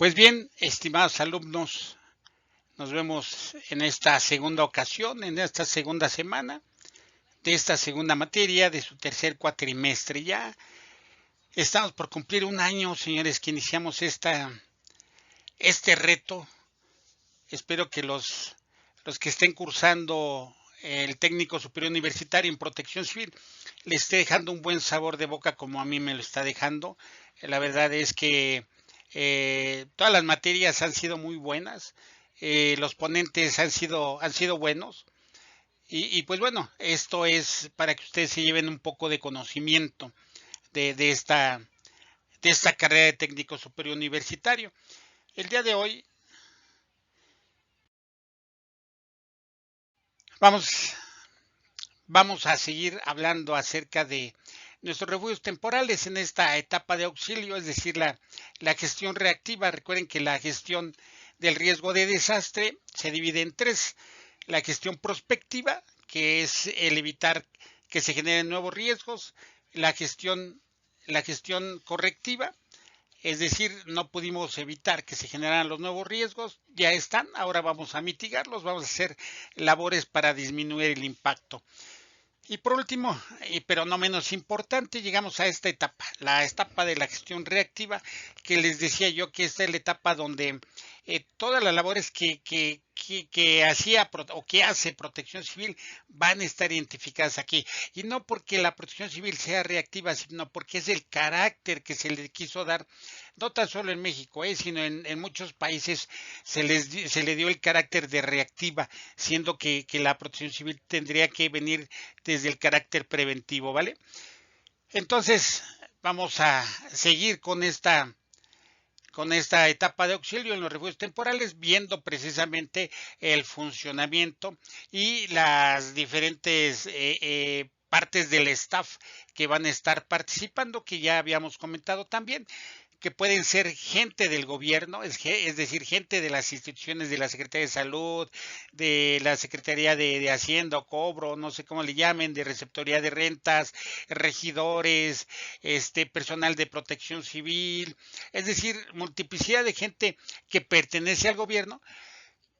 Pues bien, estimados alumnos, nos vemos en esta segunda ocasión, en esta segunda semana de esta segunda materia de su tercer cuatrimestre. Ya estamos por cumplir un año, señores, que iniciamos este reto. Espero que los que estén cursando el técnico superior universitario en protección civil les esté dejando un buen sabor de boca como a mí me lo está dejando. La verdad es que todas las materias han sido muy buenas, los ponentes han sido buenos y pues bueno, esto es para que ustedes se lleven un poco de conocimiento de, de esta, de esta carrera de técnico superior universitario. El día de hoy vamos, vamos a seguir hablando acerca de nuestros refugios temporales en esta etapa de auxilio, es decir, la gestión reactiva. Recuerden que la gestión del riesgo de desastre se divide en tres. La gestión prospectiva, que es el evitar que se generen nuevos riesgos. La gestión, la gestión correctiva, es decir, no pudimos evitar que se generaran los nuevos riesgos, ya están, ahora vamos a mitigarlos, vamos a hacer labores para disminuir el impacto. Y por último, pero no menos importante, llegamos a esta etapa, la etapa de la gestión reactiva, que les decía yo que esta es la etapa donde todas las labores que hacía o que hace Protección Civil van a estar identificadas aquí. Y no porque la Protección Civil sea reactiva, sino porque es el carácter que se le quiso dar, no tan solo en México, sino en muchos países se le dio el carácter de reactiva, siendo que la Protección Civil tendría que venir desde el carácter preventivo, ¿vale? Entonces, vamos a seguir con esta etapa de auxilio en los refugios temporales, viendo precisamente el funcionamiento y las diferentes partes del staff que van a estar participando, que ya habíamos comentado también, que pueden ser gente del gobierno, es decir, gente de las instituciones de la Secretaría de Salud, de la Secretaría de Hacienda o Cobro, no sé cómo le llamen, de Receptoría de Rentas, regidores, personal de protección civil, es decir, multiplicidad de gente que pertenece al gobierno,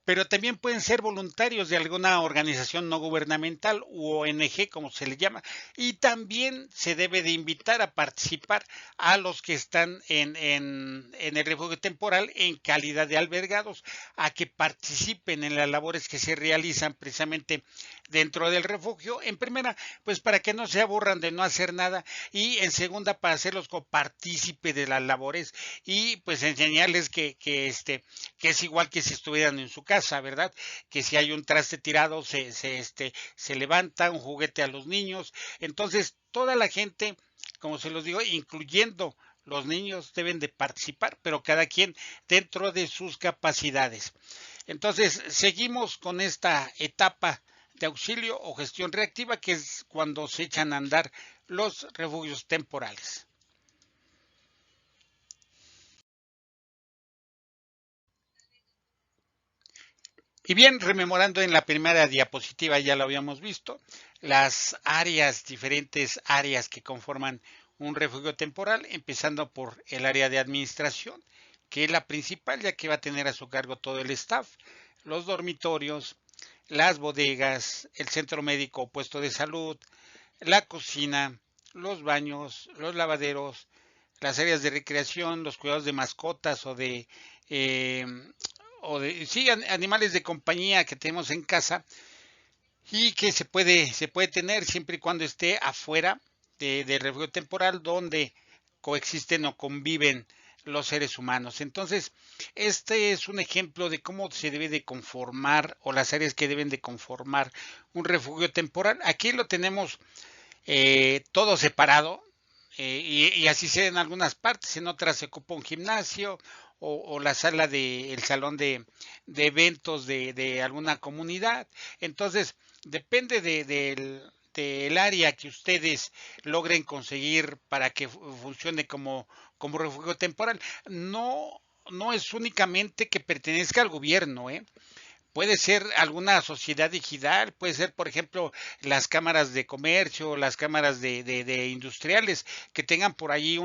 pero también pueden ser voluntarios de alguna organización no gubernamental u ONG, como se le llama, y también se debe de invitar a participar a los que están en el refugio temporal en calidad de albergados, a que participen en las labores que se realizan precisamente dentro del refugio. En primera, pues para que no se aburran de no hacer nada, y en segunda, para hacerlos copartícipe de las labores y pues enseñarles que es igual que si estuvieran en su casa, ¿verdad? Que si hay un traste tirado se levanta un juguete a los niños. Entonces, toda la gente, como se los digo, incluyendo los niños, deben de participar, pero cada quien dentro de sus capacidades. Entonces, seguimos con esta etapa de auxilio o gestión reactiva, que es cuando se echan a andar los refugios temporales. Y bien, rememorando en la primera diapositiva, ya lo habíamos visto, las áreas, diferentes áreas que conforman un refugio temporal, empezando por el área de administración, que es la principal, ya que va a tener a su cargo todo el staff, los dormitorios, las bodegas, el centro médico o puesto de salud, la cocina, los baños, los lavaderos, las áreas de recreación, los cuidados de mascotas eh, o de sí, animales de compañía que tenemos en casa y que se puede tener siempre y cuando esté afuera de refugio temporal donde coexisten o conviven los seres humanos. Entonces, este es un ejemplo de cómo se debe de conformar o las áreas que deben de conformar un refugio temporal. Aquí lo tenemos todo separado, y así se en algunas partes, en otras se ocupa un gimnasio o la sala el salón de eventos de alguna comunidad. Entonces, depende del área que ustedes logren conseguir para que funcione como refugio temporal. No es únicamente que pertenezca al gobierno, ¿eh? Puede ser alguna sociedad digital, puede ser, por ejemplo, las cámaras de comercio, las cámaras de industriales que tengan por ahí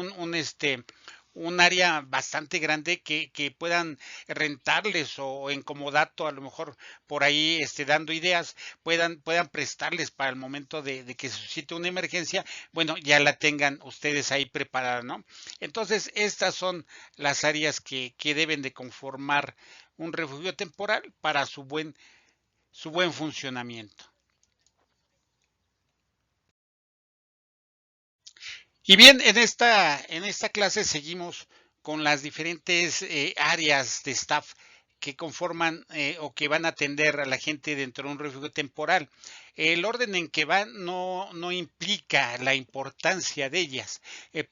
un área bastante grande que puedan rentarles o en comodato, a lo mejor por ahí dando ideas, puedan prestarles para el momento de que se suscite una emergencia, bueno, ya la tengan ustedes ahí preparada, ¿no? Entonces, estas son las áreas que deben de conformar un refugio temporal para su buen funcionamiento. Y bien, en esta clase seguimos con las diferentes áreas de staff que conforman o que van a atender a la gente dentro de un refugio temporal. El orden en que van no implica la importancia de ellas,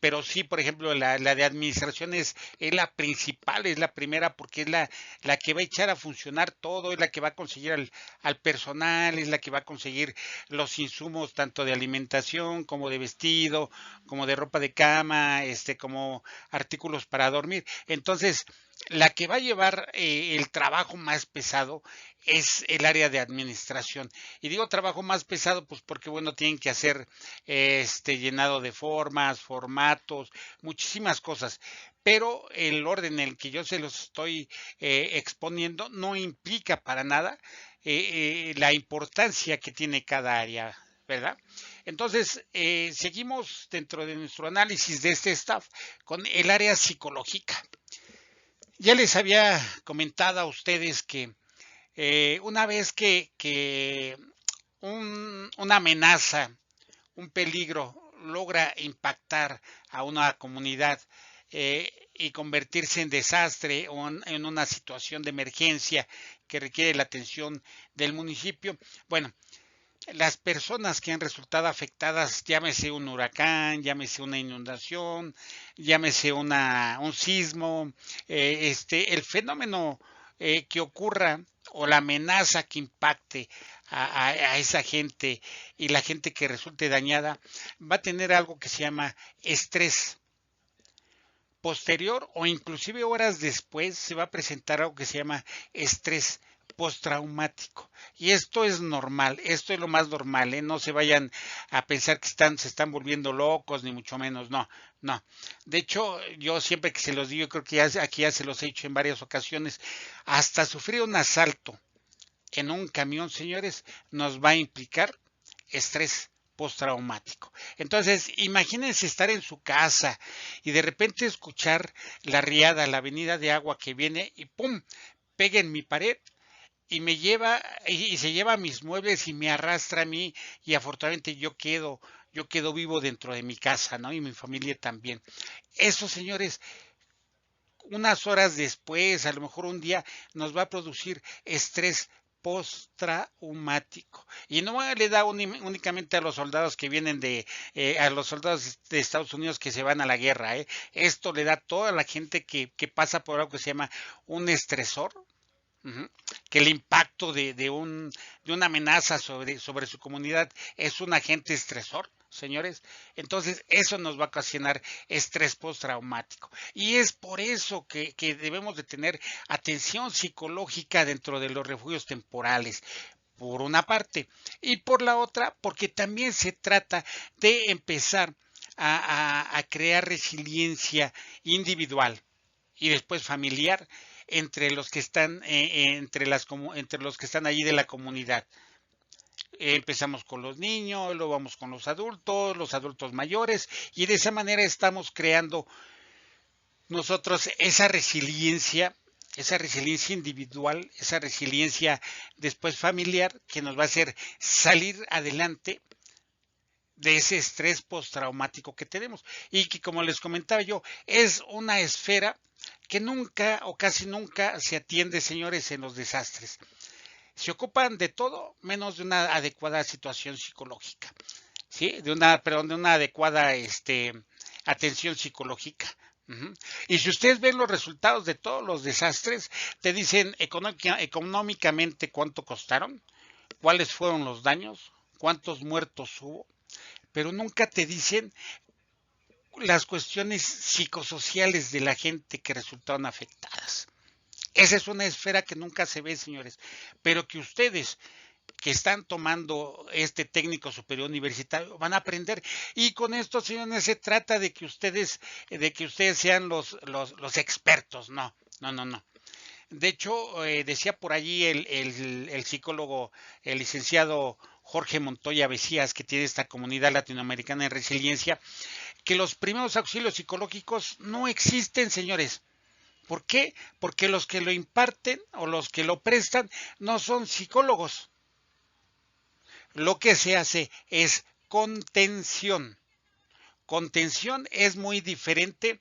pero sí, por ejemplo, la de administración es la principal, es la primera, porque es la que va a echar a funcionar todo, es la que va a conseguir al personal, es la que va a conseguir los insumos tanto de alimentación como de vestido, como de ropa de cama, como artículos para dormir. Entonces, la que va a llevar el trabajo más pesado es el área de administración. Y digo trabajo más pesado, pues porque bueno, tienen que hacer llenado de formas, formatos, muchísimas cosas. Pero el orden en el que yo se los estoy exponiendo no implica para nada la importancia que tiene cada área, ¿verdad? Entonces, seguimos dentro de nuestro análisis de este staff con el área psicológica. Ya les había comentado a ustedes que una vez que una amenaza, un peligro logra impactar a una comunidad y convertirse en desastre o en una situación de emergencia que requiere la atención del municipio, bueno, las personas que han resultado afectadas, llámese un huracán, llámese una inundación, llámese un sismo, el fenómeno que ocurra o la amenaza que impacte a esa gente y la gente que resulte dañada, va a tener algo que se llama estrés. Posterior o inclusive horas después se va a presentar algo que se llama estrés postraumático. Y esto es normal, esto es lo más normal, ¿eh? No se vayan a pensar que se están volviendo locos, ni mucho menos, no, no. De hecho, yo siempre que se los digo, creo que aquí ya se los he dicho en varias ocasiones, hasta sufrir un asalto en un camión, señores, nos va a implicar estrés postraumático. Entonces, imagínense estar en su casa y de repente escuchar la riada, la avenida de agua que viene y ¡pum! Pega en mi pared y me lleva y se lleva mis muebles y me arrastra a mí y afortunadamente yo quedo vivo dentro de mi casa, ¿no? Y mi familia también. Eso, señores, unas horas después, a lo mejor un día, nos va a producir estrés postraumático. Y no le da únicamente a los soldados que vienen a los soldados de Estados Unidos que se van a la guerra. Esto le da a toda la gente que pasa por algo que se llama un estresor, que el impacto de una amenaza sobre su comunidad es un agente estresor, señores. Entonces, eso nos va a ocasionar estrés postraumático. Y es por eso que debemos de tener atención psicológica dentro de los refugios temporales, por una parte, y por la otra, porque también se trata de empezar a crear resiliencia individual y después familiar entre los que están entre los que están allí de la comunidad. Empezamos con los niños, luego vamos con los adultos mayores, y de esa manera estamos creando nosotros esa resiliencia individual, esa resiliencia después familiar que nos va a hacer salir adelante de ese estrés postraumático que tenemos y que, como les comentaba yo, es una esfera que nunca o casi nunca se atiende, señores, en los desastres. Se ocupan de todo menos de una adecuada situación psicológica, ¿sí? De una adecuada atención psicológica. Y si ustedes ven los resultados de todos los desastres, te dicen económicamente cuánto costaron, cuáles fueron los daños, cuántos muertos hubo, pero nunca te dicen las cuestiones psicosociales de la gente que resultaron afectadas. Esa es una esfera que nunca se ve, señores, pero que ustedes que están tomando este técnico superior universitario van a aprender. Y con esto, señores, se trata de que ustedes sean los expertos. No, no, no, no. De hecho, decía por allí el psicólogo, el licenciado Jorge Montoya Becías, que tiene esta comunidad latinoamericana en resiliencia, que los primeros auxilios psicológicos no existen, señores. ¿Por qué? Porque los que lo imparten o los que lo prestan no son psicólogos. Lo que se hace es contención. Contención es muy diferente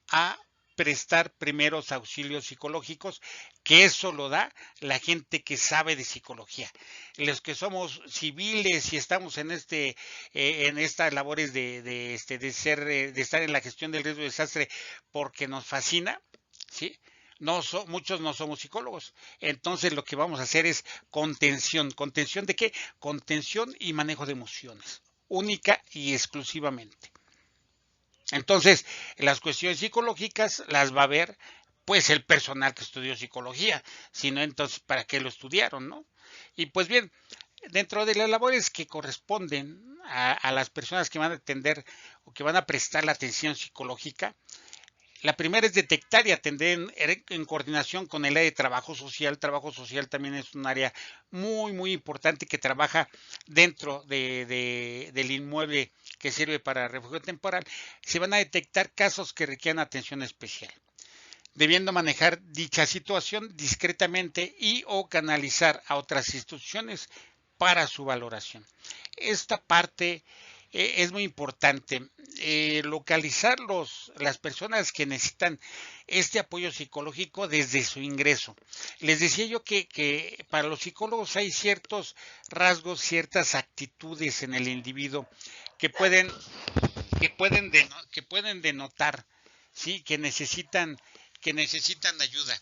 a prestar primeros auxilios psicológicos, que eso lo da la gente que sabe de psicología. Los que somos civiles y estamos en estas labores de estar en la gestión del riesgo de desastre porque nos fascina, ¿sí? Muchos no somos psicólogos. Entonces lo que vamos a hacer es contención. ¿Contención de qué? Contención y manejo de emociones, única y exclusivamente. Entonces, las cuestiones psicológicas las va a ver pues el personal que estudió psicología, si no, entonces, ¿para qué lo estudiaron, no? Y pues bien, dentro de las labores que corresponden a las personas que van a atender o que van a prestar la atención psicológica, la primera es detectar y atender en coordinación con el área de trabajo social. Trabajo social también es un área muy, muy importante que trabaja dentro del inmueble que sirve para refugio temporal. Se van a detectar casos que requieran atención especial, debiendo manejar dicha situación discretamente y o canalizar a otras instituciones para su valoración. Esta parte es muy importante. Localizar las personas que necesitan este apoyo psicológico desde su ingreso. Les decía yo que para los psicólogos hay ciertos rasgos, ciertas actitudes en el individuo que pueden denotar, ¿sí? Que necesitan ayuda,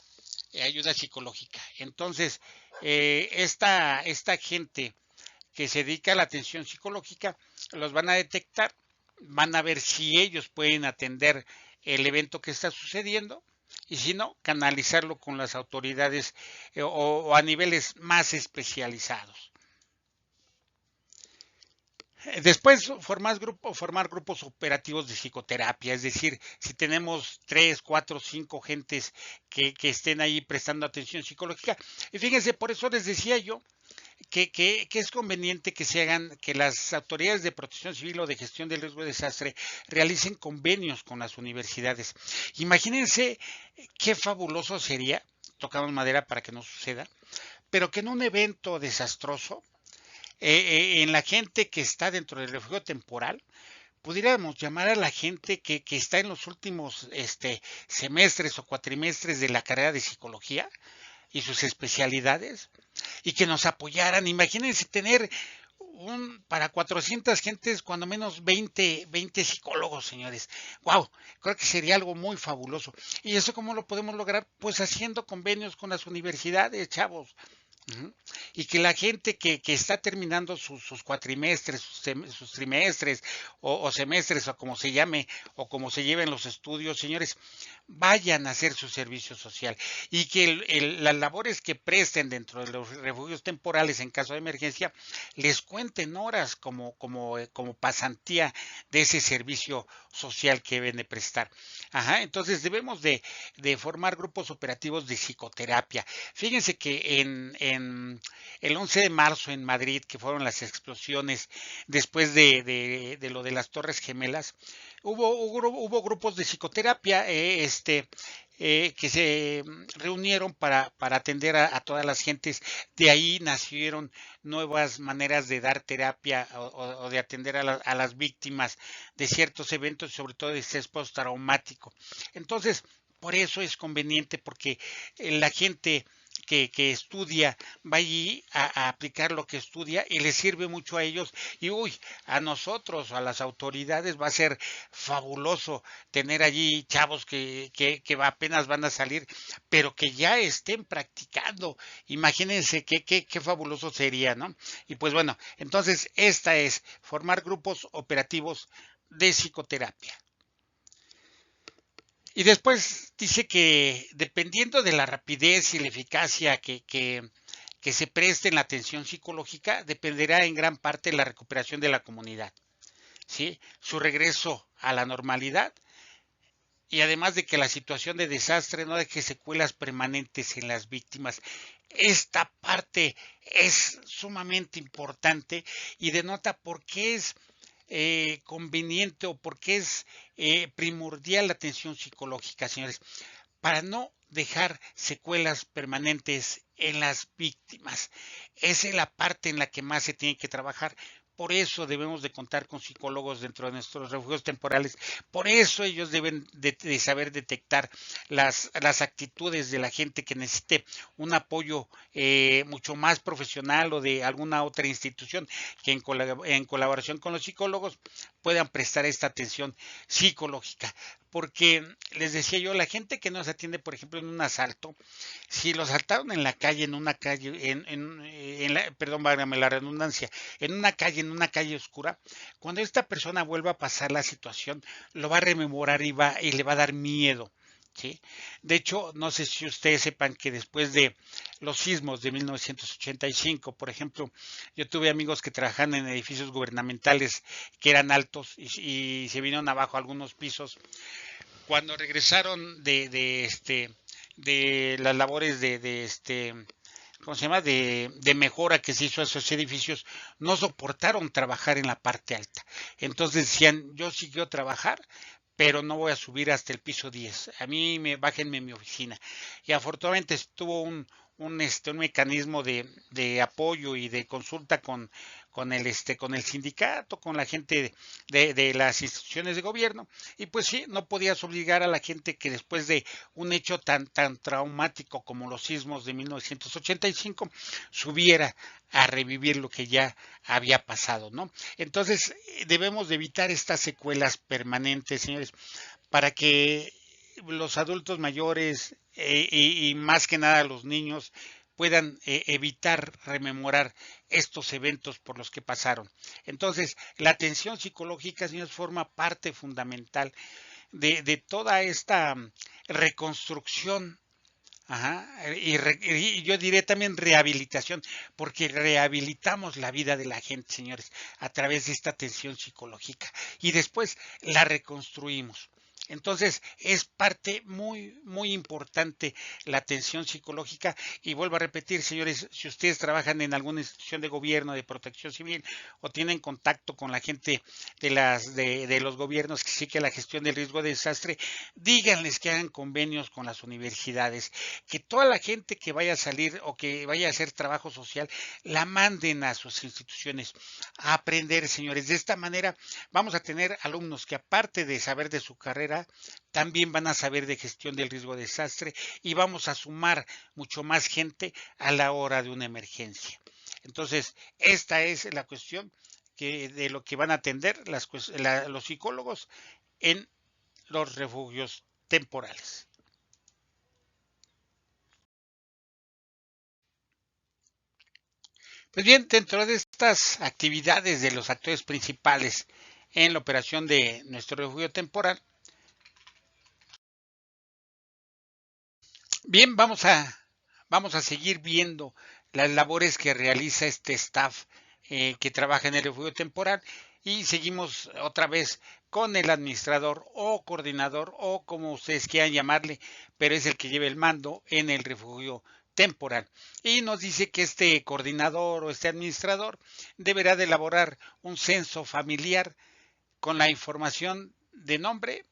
ayuda psicológica. Entonces, esta gente que se dedica a la atención psicológica, los van a detectar, van a ver si ellos pueden atender el evento que está sucediendo y si no, canalizarlo con las autoridades o a niveles más especializados. Después, formar grupos operativos de psicoterapia, es decir, si tenemos 3, 4, 5 gentes que estén ahí prestando atención psicológica. Y fíjense, por eso les decía yo que es conveniente que las autoridades de protección civil o de gestión del riesgo de desastre realicen convenios con las universidades. Imagínense qué fabuloso sería, tocamos madera para que no suceda, pero que en un evento desastroso, en la gente que está dentro del refugio temporal, pudiéramos llamar a la gente que está en los últimos semestres o cuatrimestres de la carrera de psicología y sus especialidades, y que nos apoyaran. Imagínense tener para 400 gentes, cuando menos 20 psicólogos, señores. ¡Wow! Creo que sería algo muy fabuloso. ¿Y eso cómo lo podemos lograr? Pues haciendo convenios con las universidades, chavos. Ujú. Y que la gente que está terminando sus cuatrimestres, sus trimestres o semestres o como se llame o como se lleven los estudios, señores, vayan a hacer su servicio social y que las labores que presten dentro de los refugios temporales en caso de emergencia les cuenten horas como pasantía de ese servicio social que deben de prestar. Ajá, entonces debemos de formar grupos operativos de psicoterapia. Fíjense que en el 11 de marzo en Madrid, que fueron las explosiones después de lo de las Torres Gemelas, hubo grupos de psicoterapia que se reunieron para atender a todas las gentes. De ahí nacieron nuevas maneras de dar terapia o de atender a las víctimas de ciertos eventos, sobre todo de estrés postraumático. Entonces, por eso es conveniente, porque la gente que estudia va allí a aplicar lo que estudia y les sirve mucho a ellos. Y uy, a nosotros, a las autoridades, va a ser fabuloso tener allí chavos que apenas van a salir, pero que ya estén practicando. Imagínense qué fabuloso sería, ¿no? Y pues bueno, entonces esta es formar grupos operativos de psicoterapia. Y después dice que dependiendo de la rapidez y la eficacia que se presten la atención psicológica dependerá en gran parte de la recuperación de la comunidad, ¿sí? Su regreso a la normalidad y además de que la situación de desastre no deje secuelas permanentes en las víctimas. Esta parte es sumamente importante y denota por qué es conveniente o por qué es primordial la atención psicológica, señores, para no dejar secuelas permanentes en las víctimas. Esa es la parte en la que más se tiene que trabajar. Por eso debemos de contar con psicólogos dentro de nuestros refugios temporales. Por eso ellos deben de saber detectar las actitudes de la gente que necesite un apoyo mucho más profesional o de alguna otra institución que en colaboración con los psicólogos puedan prestar esta atención psicológica. Porque les decía yo, la gente que nos atiende, por ejemplo, en un asalto, si lo asaltaron en la calle, en una calle, perdón, válgame la redundancia, en una calle oscura, cuando esta persona vuelva a pasar la situación, lo va a rememorar y le va a dar miedo. ¿Sí? De hecho, no sé si ustedes sepan que después de los sismos de 1985, por ejemplo, yo tuve amigos que trabajaban en edificios gubernamentales que eran altos y se vinieron abajo algunos pisos. Cuando regresaron de las labores ¿cómo se llama? De mejora que se hizo a esos edificios, no soportaron trabajar en la parte alta. Entonces decían, yo sí quiero trabajar, pero no voy a subir hasta el piso 10. A mí bájenme en mi oficina. Y afortunadamente estuvo un mecanismo de apoyo y de consulta con el sindicato, con la gente de las instituciones de gobierno, y pues sí, no podías obligar a la gente que después de un hecho tan traumático como los sismos de 1985 subiera a revivir lo que ya había pasado, ¿no? Entonces, debemos de evitar estas secuelas permanentes, señores, para que los adultos mayores y más que nada los niños puedan evitar rememorar estos eventos por los que pasaron. Entonces, la atención psicológica, señores, forma parte fundamental de toda esta reconstrucción. Ajá, y yo diré también rehabilitación, porque rehabilitamos la vida de la gente, señores, a través de esta atención psicológica y después la reconstruimos. Entonces, es parte muy importante la atención psicológica y vuelvo a repetir, señores, si ustedes trabajan en alguna institución de gobierno, de protección civil o tienen contacto con la gente de los gobiernos que sí que la gestión del riesgo de desastre, díganles que hagan convenios con las universidades, que toda la gente que vaya a salir o que vaya a hacer trabajo social, la manden a sus instituciones a aprender, señores. De esta manera vamos a tener alumnos que aparte de saber de su carrera, también van a saber de gestión del riesgo de desastre y vamos a sumar mucho más gente a la hora de una emergencia. Entonces, esta es la cuestión de lo que van a atender los psicólogos en los refugios temporales. Pues bien, dentro de estas actividades de los actores principales en la operación de nuestro refugio temporal, bien, vamos a seguir viendo las labores que realiza este staff que trabaja en el refugio temporal y seguimos otra vez con el administrador o coordinador o como ustedes quieran llamarle, pero es el que lleva el mando en el refugio temporal. Y nos dice que este coordinador o este administrador deberá de elaborar un censo familiar con la información de nombre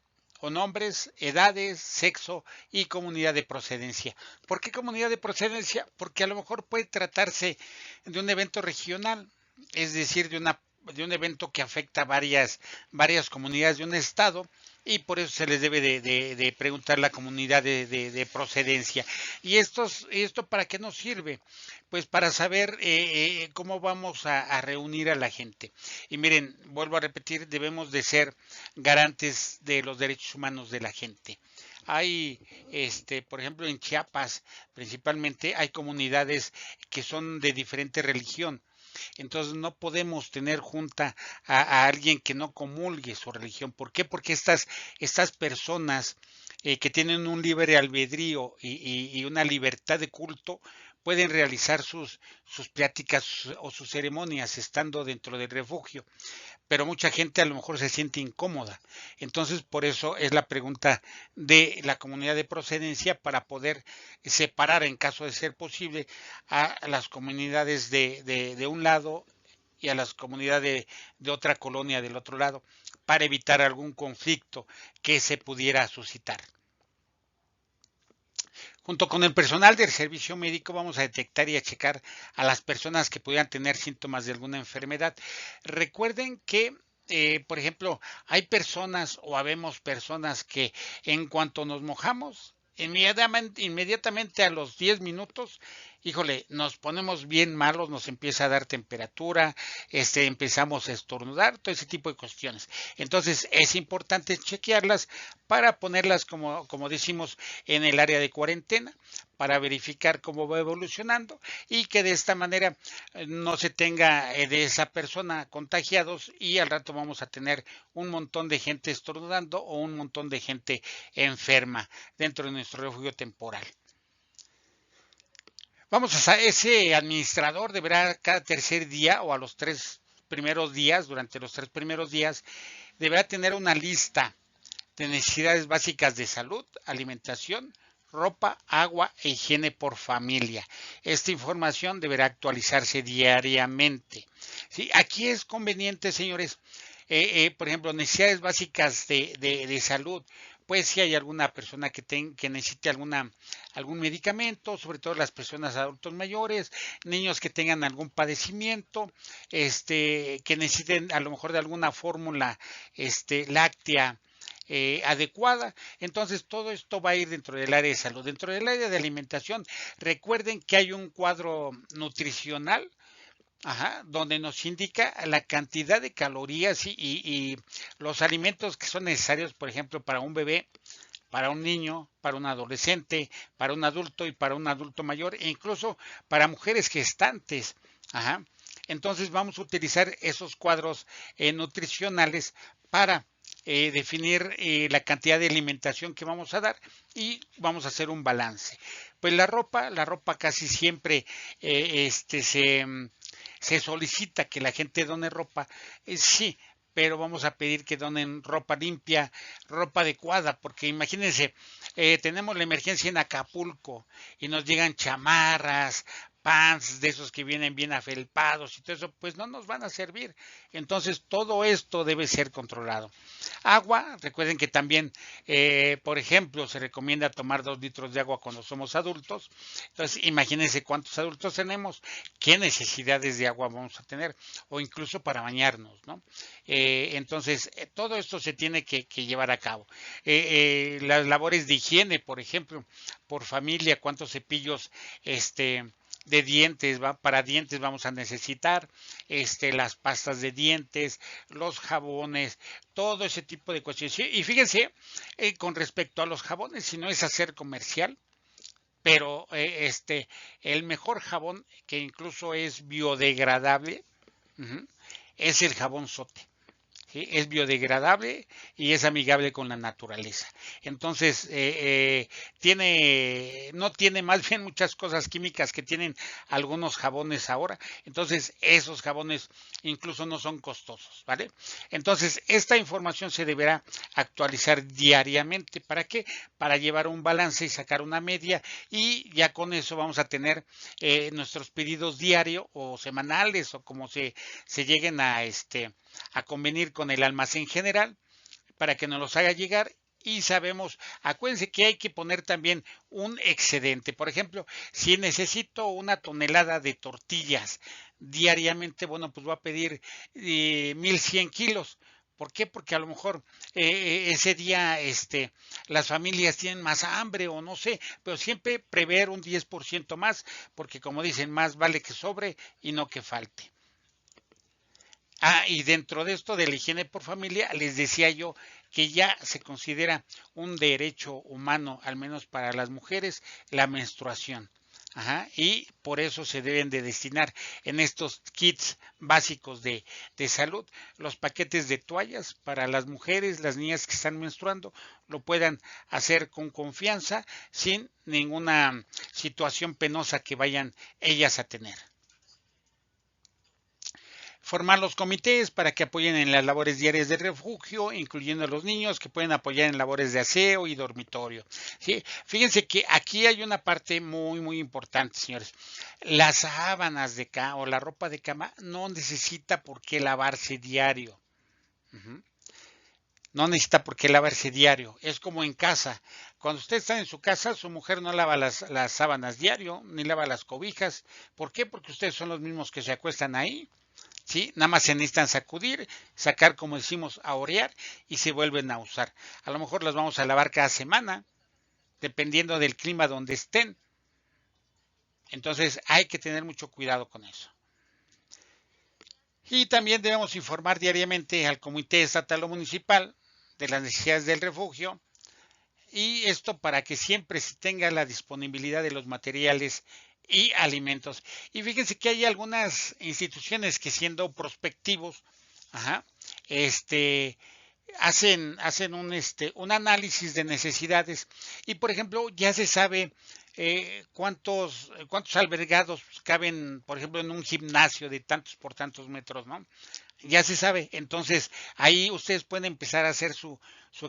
o nombres, edades, sexo y comunidad de procedencia. ¿Por qué comunidad de procedencia? Porque a lo mejor puede tratarse de un evento regional, es decir, de un evento que afecta varias comunidades de un estado y por eso se les debe de preguntar la comunidad de procedencia. ¿Y esto para qué nos sirve? Pues para saber cómo vamos a reunir a la gente. Y miren, vuelvo a repetir, debemos de ser garantes de los derechos humanos de la gente. Hay, por ejemplo, en Chiapas, principalmente, hay comunidades que son de diferente religión. Entonces no podemos tener junta a alguien que no comulgue su religión. ¿Por qué? Porque estas personas que tienen un libre albedrío y una libertad de culto, pueden realizar sus pláticas o sus ceremonias estando dentro del refugio, pero mucha gente a lo mejor se siente incómoda. Entonces, por eso es la pregunta de la comunidad de procedencia para poder separar, en caso de ser posible, a las comunidades de un lado y a las comunidades de otra colonia del otro lado, para evitar algún conflicto que se pudiera suscitar. Junto con el personal del servicio médico vamos a detectar y a checar a las personas que pudieran tener síntomas de alguna enfermedad. Recuerden que, por ejemplo, hay personas o habemos personas que en cuanto nos mojamos, inmediatamente a los 10 minutos, híjole, nos ponemos bien malos, nos empieza a dar temperatura, empezamos a estornudar, todo ese tipo de cuestiones. Entonces es importante chequearlas para ponerlas, como decimos, en el área de cuarentena, para verificar cómo va evolucionando y que de esta manera no se tenga de esa persona contagiados y al rato vamos a tener un montón de gente estornudando o un montón de gente enferma dentro de nuestro refugio temporal. Ese administrador deberá cada tercer día o a los 3 primeros días, durante los 3 primeros días, deberá tener una lista de necesidades básicas de salud, alimentación, ropa, agua e higiene por familia. Esta información deberá actualizarse diariamente. ¿Sí? Aquí es conveniente, señores, por ejemplo, necesidades básicas de salud. Pues si hay alguna persona que necesite algún medicamento, sobre todo las personas adultos mayores, niños que tengan algún padecimiento, que necesiten a lo mejor de alguna fórmula láctea adecuada. Entonces todo esto va a ir dentro del área de salud. Dentro del área de alimentación, recuerden que hay un cuadro nutricional, donde nos indica la cantidad de calorías y los alimentos que son necesarios, por ejemplo, para un bebé, para un niño, para un adolescente, para un adulto y para un adulto mayor, e incluso para mujeres gestantes. Entonces vamos a utilizar esos cuadros nutricionales para definir la cantidad de alimentación que vamos a dar y vamos a hacer un balance. Pues la ropa casi siempre se solicita que la gente done ropa, sí, pero vamos a pedir que donen ropa limpia, ropa adecuada, porque imagínense, tenemos la emergencia en Acapulco y nos llegan chamarras, pants de esos que vienen bien afelpados y todo eso, pues no nos van a servir. Entonces todo esto debe ser controlado. Agua, recuerden que también, por ejemplo, se recomienda tomar 2 litros de agua cuando somos adultos. Entonces imagínense cuántos adultos tenemos, qué necesidades de agua vamos a tener, o incluso para bañarnos, ¿no? Entonces todo esto se tiene que llevar a cabo. Las labores de higiene, por ejemplo, por familia, cuántos cepillos de dientes, para dientes vamos a necesitar, las pastas de dientes, los jabones, todo ese tipo de cuestiones. Y fíjense, con respecto a los jabones, si no es hacer comercial, pero el mejor jabón, que incluso es biodegradable, es el jabón Sote. ¿Sí? Es biodegradable y es amigable con la naturaleza. Entonces, no tiene más bien muchas cosas químicas que tienen algunos jabones ahora. Entonces, esos jabones incluso no son costosos, ¿vale? Entonces, esta información se deberá actualizar diariamente. ¿Para qué? Para llevar un balance y sacar una media y ya con eso vamos a tener nuestros pedidos diarios o semanales o como se lleguen a convenir con el almacén general para que nos los haga llegar y sabemos, acuérdense que hay que poner también un excedente. Por ejemplo, si necesito 1 tonelada de tortillas diariamente, bueno, pues voy a pedir 1100 kilos. ¿Por qué? Porque a lo mejor ese día las familias tienen más hambre o no sé, pero siempre prever un 10% más, porque como dicen, más vale que sobre y no que falte. Y dentro de esto de la higiene por familia, les decía yo que ya se considera un derecho humano, al menos para las mujeres, la menstruación. Ajá, y por eso se deben de destinar en estos kits básicos de salud los paquetes de toallas para las mujeres, las niñas que están menstruando, lo puedan hacer con confianza sin ninguna situación penosa que vayan ellas a tener. Formar los comités para que apoyen en las labores diarias del refugio, incluyendo a los niños que pueden apoyar en labores de aseo y dormitorio. ¿Sí? Fíjense que aquí hay una parte muy importante, señores. Las sábanas de cama o la ropa de cama no necesita por qué lavarse diario. Ujú. No necesita por qué lavarse diario. Es como en casa. Cuando usted está en su casa, su mujer no lava las sábanas diario, ni lava las cobijas. ¿Por qué? Porque ustedes son los mismos que se acuestan ahí. ¿Sí? Nada más se necesitan sacudir, sacar, como decimos, a orear y se vuelven a usar. A lo mejor las vamos a lavar cada semana, dependiendo del clima donde estén. Entonces hay que tener mucho cuidado con eso. Y también debemos informar diariamente al Comité Estatal o Municipal de las necesidades del refugio, y esto para que siempre se tenga la disponibilidad de los materiales y alimentos. Y fíjense que hay algunas instituciones que, siendo prospectivos, ajá, este hacen un análisis de necesidades, y por ejemplo ya se sabe cuántos albergados caben, por ejemplo, en un gimnasio de tantos por tantos metros, ¿no? Ya se sabe. Entonces ahí ustedes pueden empezar a hacer su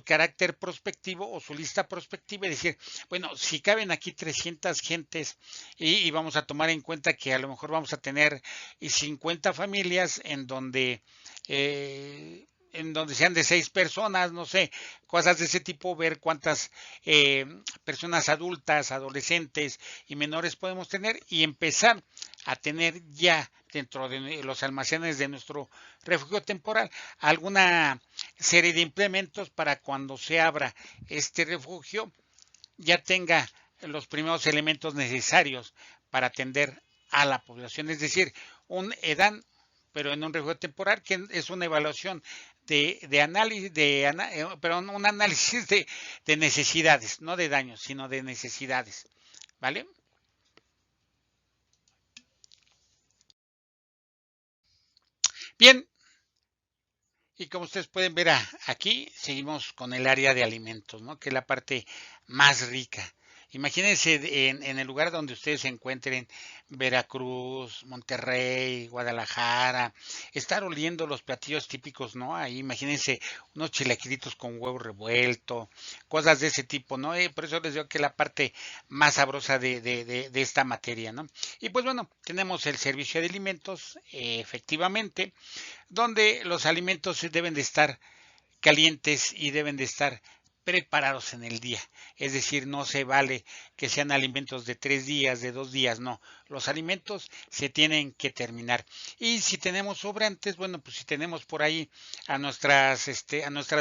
carácter prospectivo o su lista prospectiva y decir, bueno, si caben aquí 300 gentes, y vamos a tomar en cuenta que a lo mejor vamos a tener 50 familias en donde sean de 6 personas, no sé, cosas de ese tipo, ver cuántas personas adultas, adolescentes y menores podemos tener, y empezar a tener ya dentro de los almacenes de nuestro refugio temporal alguna serie de implementos para cuando se abra este refugio ya tenga los primeros elementos necesarios para atender a la población, es decir, un EDAN, pero en un refugio temporal, que es una evaluación de análisis, perdón, un análisis de necesidades, no de daños, sino de necesidades, ¿vale? Bien, y como ustedes pueden ver aquí, seguimos con el área de alimentos, ¿no? Que es la parte más rica. Imagínense en el lugar donde ustedes se encuentren, Veracruz, Monterrey, Guadalajara, estar oliendo los platillos típicos, ¿no? Ahí imagínense unos chilaquilitos con huevo revuelto, cosas de ese tipo, ¿no? Por eso les digo que es la parte más sabrosa de esta materia, ¿no? Y pues bueno, tenemos el servicio de alimentos, efectivamente, donde los alimentos deben de estar calientes y deben de estar preparados en el día. Es decir, no se vale que sean alimentos de 3 días, de 2 días, no. Los alimentos se tienen que terminar. Y si tenemos sobrantes, bueno, pues si tenemos por ahí a nuestras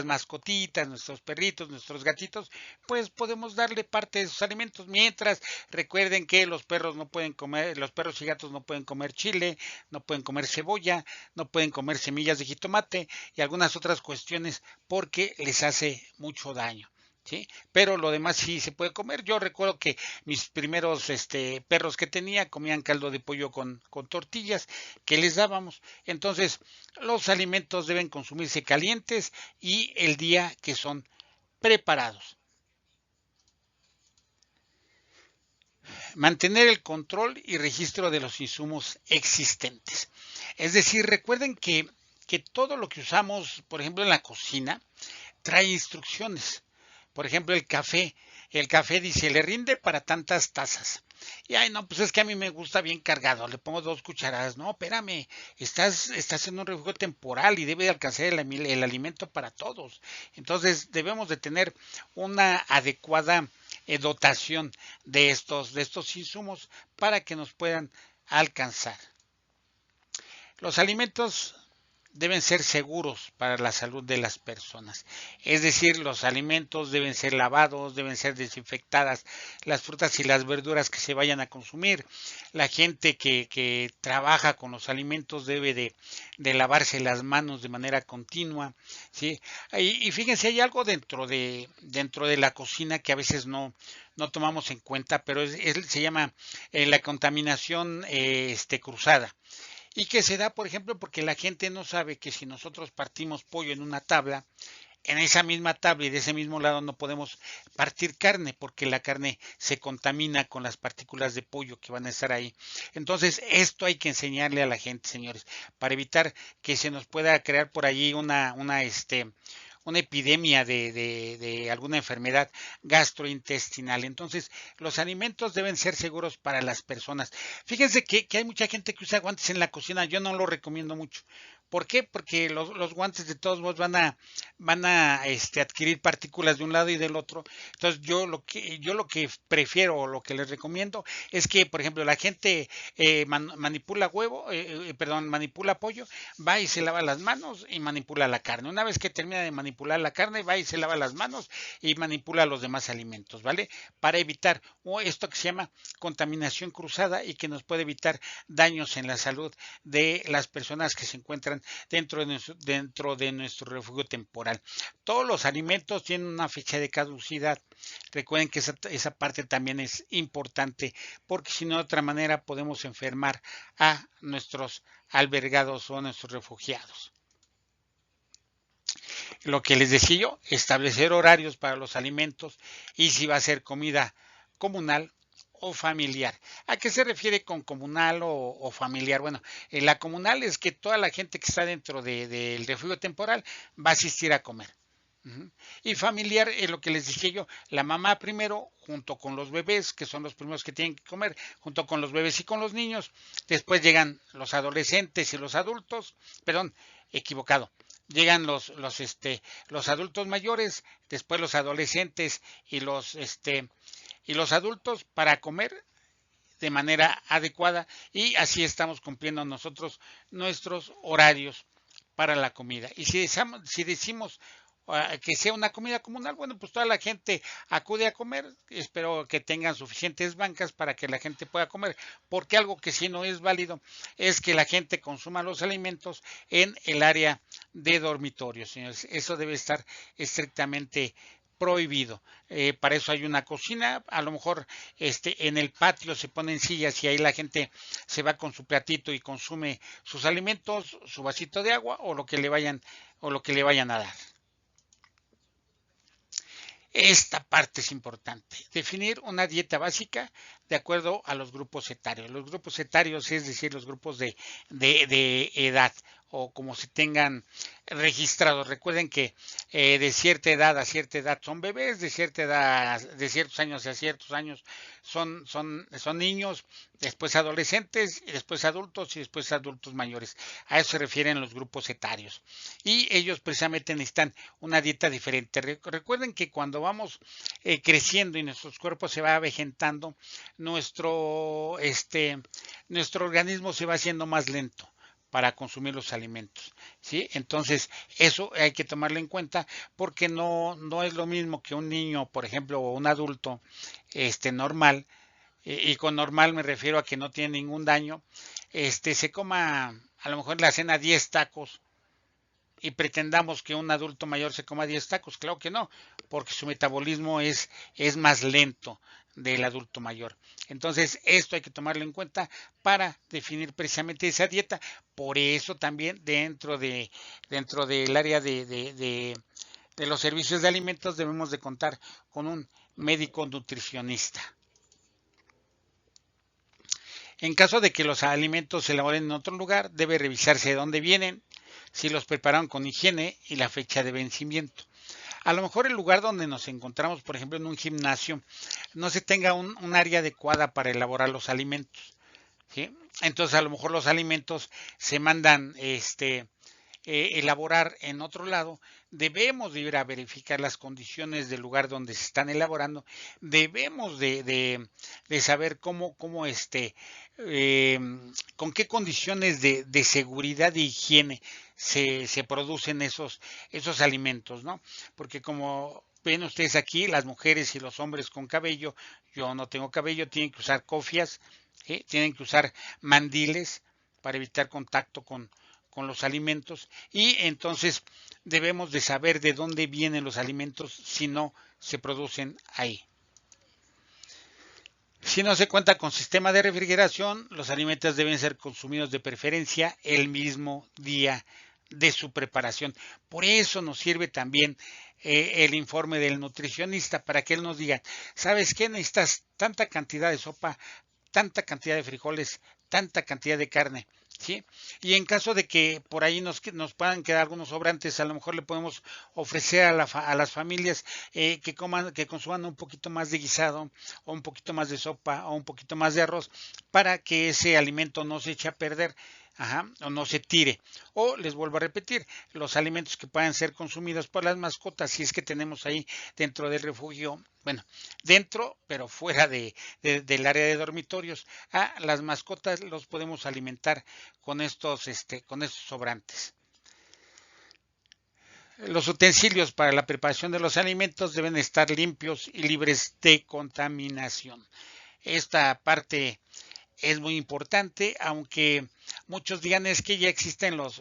mascotitas, nuestros perritos, nuestros gatitos, pues podemos darle parte de esos alimentos. Mientras, recuerden que los perros no pueden comer, los perros y gatos no pueden comer chile, no pueden comer cebolla, no pueden comer semillas de jitomate y algunas otras cuestiones, porque les hace mucho daño. ¿Sí? Pero lo demás sí se puede comer. Yo recuerdo que mis primeros perros que tenía comían caldo de pollo con tortillas que les dábamos. Entonces, los alimentos deben consumirse calientes y el día que son preparados. Mantener el control y registro de los insumos existentes. Es decir, recuerden que todo lo que usamos, por ejemplo, en la cocina, trae instrucciones. Por ejemplo, el café dice, le rinde para tantas tazas. Y ay, no, pues es que a mí me gusta bien cargado, le pongo 2 cucharadas. No, espérame, estás en un refugio temporal y debe de alcanzar el alimento para todos. Entonces, debemos de tener una adecuada dotación de estos insumos para que nos puedan alcanzar. Los alimentos deben ser seguros para la salud de las personas. Es decir, los alimentos deben ser lavados, deben ser desinfectadas, las frutas y las verduras que se vayan a consumir. La gente que trabaja con los alimentos debe de lavarse las manos de manera continua, ¿sí? Y fíjense, hay algo dentro de la cocina que a veces no tomamos en cuenta, pero se llama la contaminación cruzada. Y que se da, por ejemplo, porque la gente no sabe que si nosotros partimos pollo en una tabla, en esa misma tabla y de ese mismo lado no podemos partir carne porque la carne se contamina con las partículas de pollo que van a estar ahí. Entonces, esto hay que enseñarle a la gente, señores, para evitar que se nos pueda crear por allí una epidemia de alguna enfermedad gastrointestinal. Entonces, los alimentos deben ser seguros para las personas. Fíjense que hay mucha gente que usa guantes en la cocina, yo no lo recomiendo mucho. ¿Por qué? Porque los guantes de todos modos van a adquirir partículas de un lado y del otro. Entonces yo lo que prefiero o lo que les recomiendo es que, por ejemplo, la gente manipula manipula pollo, va y se lava las manos y manipula la carne. Una vez que termina de manipular la carne, va y se lava las manos y manipula los demás alimentos, ¿vale? Para evitar esto que se llama contaminación cruzada y que nos puede evitar daños en la salud de las personas que se encuentran dentro de nuestro refugio temporal. Todos los alimentos tienen una fecha de caducidad. Recuerden que esa parte también es importante porque si no de otra manera podemos enfermar a nuestros albergados o a nuestros refugiados. Lo que les decía yo, establecer horarios para los alimentos y si va a ser comida comunal o familiar. ¿A qué se refiere con comunal o familiar? Bueno, la comunal es que toda la gente que está dentro del refugio temporal va a asistir a comer. Y familiar es lo que les dije yo, la mamá primero junto con los bebés, que son los primeros que tienen que comer, junto con los bebés y con los niños, después llegan los adolescentes y los adultos, perdón, equivocado, llegan los adultos mayores, después los adolescentes y los adultos para comer de manera adecuada y así estamos cumpliendo nosotros nuestros horarios para la comida. Y si decimos que sea una comida comunal, bueno, pues toda la gente acude a comer, espero que tengan suficientes bancas para que la gente pueda comer, porque algo que sí no es válido es que la gente consuma los alimentos en el área de dormitorio, señores, eso debe estar estrictamente prohibido. Para eso hay una cocina, a lo mejor en el patio se ponen sillas y ahí la gente se va con su platito y consume sus alimentos, su vasito de agua o lo que le vayan a dar. Esta parte es importante. Definir una dieta básica de acuerdo a los grupos etarios. Los grupos etarios, es decir, los grupos de edad o como se tengan registrados. Recuerden que de cierta edad a cierta edad son bebés, de cierta edad, de ciertos años a ciertos años son niños, después adolescentes, y después adultos y después adultos mayores. A eso se refieren los grupos etarios. Y ellos precisamente necesitan una dieta diferente. Recuerden que cuando vamos creciendo y nuestros cuerpos se va avejentando, nuestro organismo se va haciendo más lento para consumir los alimentos, ¿sí? Entonces, eso hay que tomarlo en cuenta porque no es lo mismo que un niño, por ejemplo, o un adulto normal, y con normal me refiero a que no tiene ningún daño, se coma a lo mejor en la cena 10 tacos y pretendamos que un adulto mayor se coma 10 tacos, claro que no, porque su metabolismo es más lento del adulto mayor. Entonces, esto hay que tomarlo en cuenta para definir precisamente esa dieta. Por eso también dentro del área de los servicios de alimentos debemos de contar con un médico nutricionista. En caso de que los alimentos se elaboren en otro lugar, debe revisarse de dónde vienen, si los prepararon con higiene y la fecha de vencimiento. A lo mejor el lugar donde nos encontramos, por ejemplo, en un gimnasio, no se tenga un área adecuada para elaborar los alimentos, ¿sí? Entonces, a lo mejor los alimentos se mandan elaborar en otro lado, debemos de ir a verificar las condiciones del lugar donde se están elaborando, debemos de saber con qué condiciones de seguridad e higiene se producen esos alimentos, ¿no? Porque como ven ustedes aquí, las mujeres y los hombres con cabello, yo no tengo cabello, tienen que usar cofias, tienen que usar mandiles para evitar contacto con los alimentos, y entonces debemos de saber de dónde vienen los alimentos si no se producen ahí. Si no se cuenta con sistema de refrigeración, los alimentos deben ser consumidos de preferencia el mismo día de su preparación. Por eso nos sirve también el informe del nutricionista, para que él nos diga, ¿sabes qué? Necesitas tanta cantidad de sopa, tanta cantidad de frijoles, tanta cantidad de carne, ¿sí? Y en caso de que por ahí nos puedan quedar algunos sobrantes, a lo mejor le podemos ofrecer a las familias que consuman un poquito más de guisado, o un poquito más de sopa, o un poquito más de arroz, para que ese alimento no se eche a perder. Ajá, o no se tire. O les vuelvo a repetir, los alimentos que puedan ser consumidos por las mascotas, si es que tenemos ahí dentro del refugio, bueno, dentro, pero fuera del área de dormitorios, a las mascotas los podemos alimentar con estos sobrantes. Los utensilios para la preparación de los alimentos deben estar limpios y libres de contaminación. Esta parte es muy importante, aunque muchos digan es que ya existen los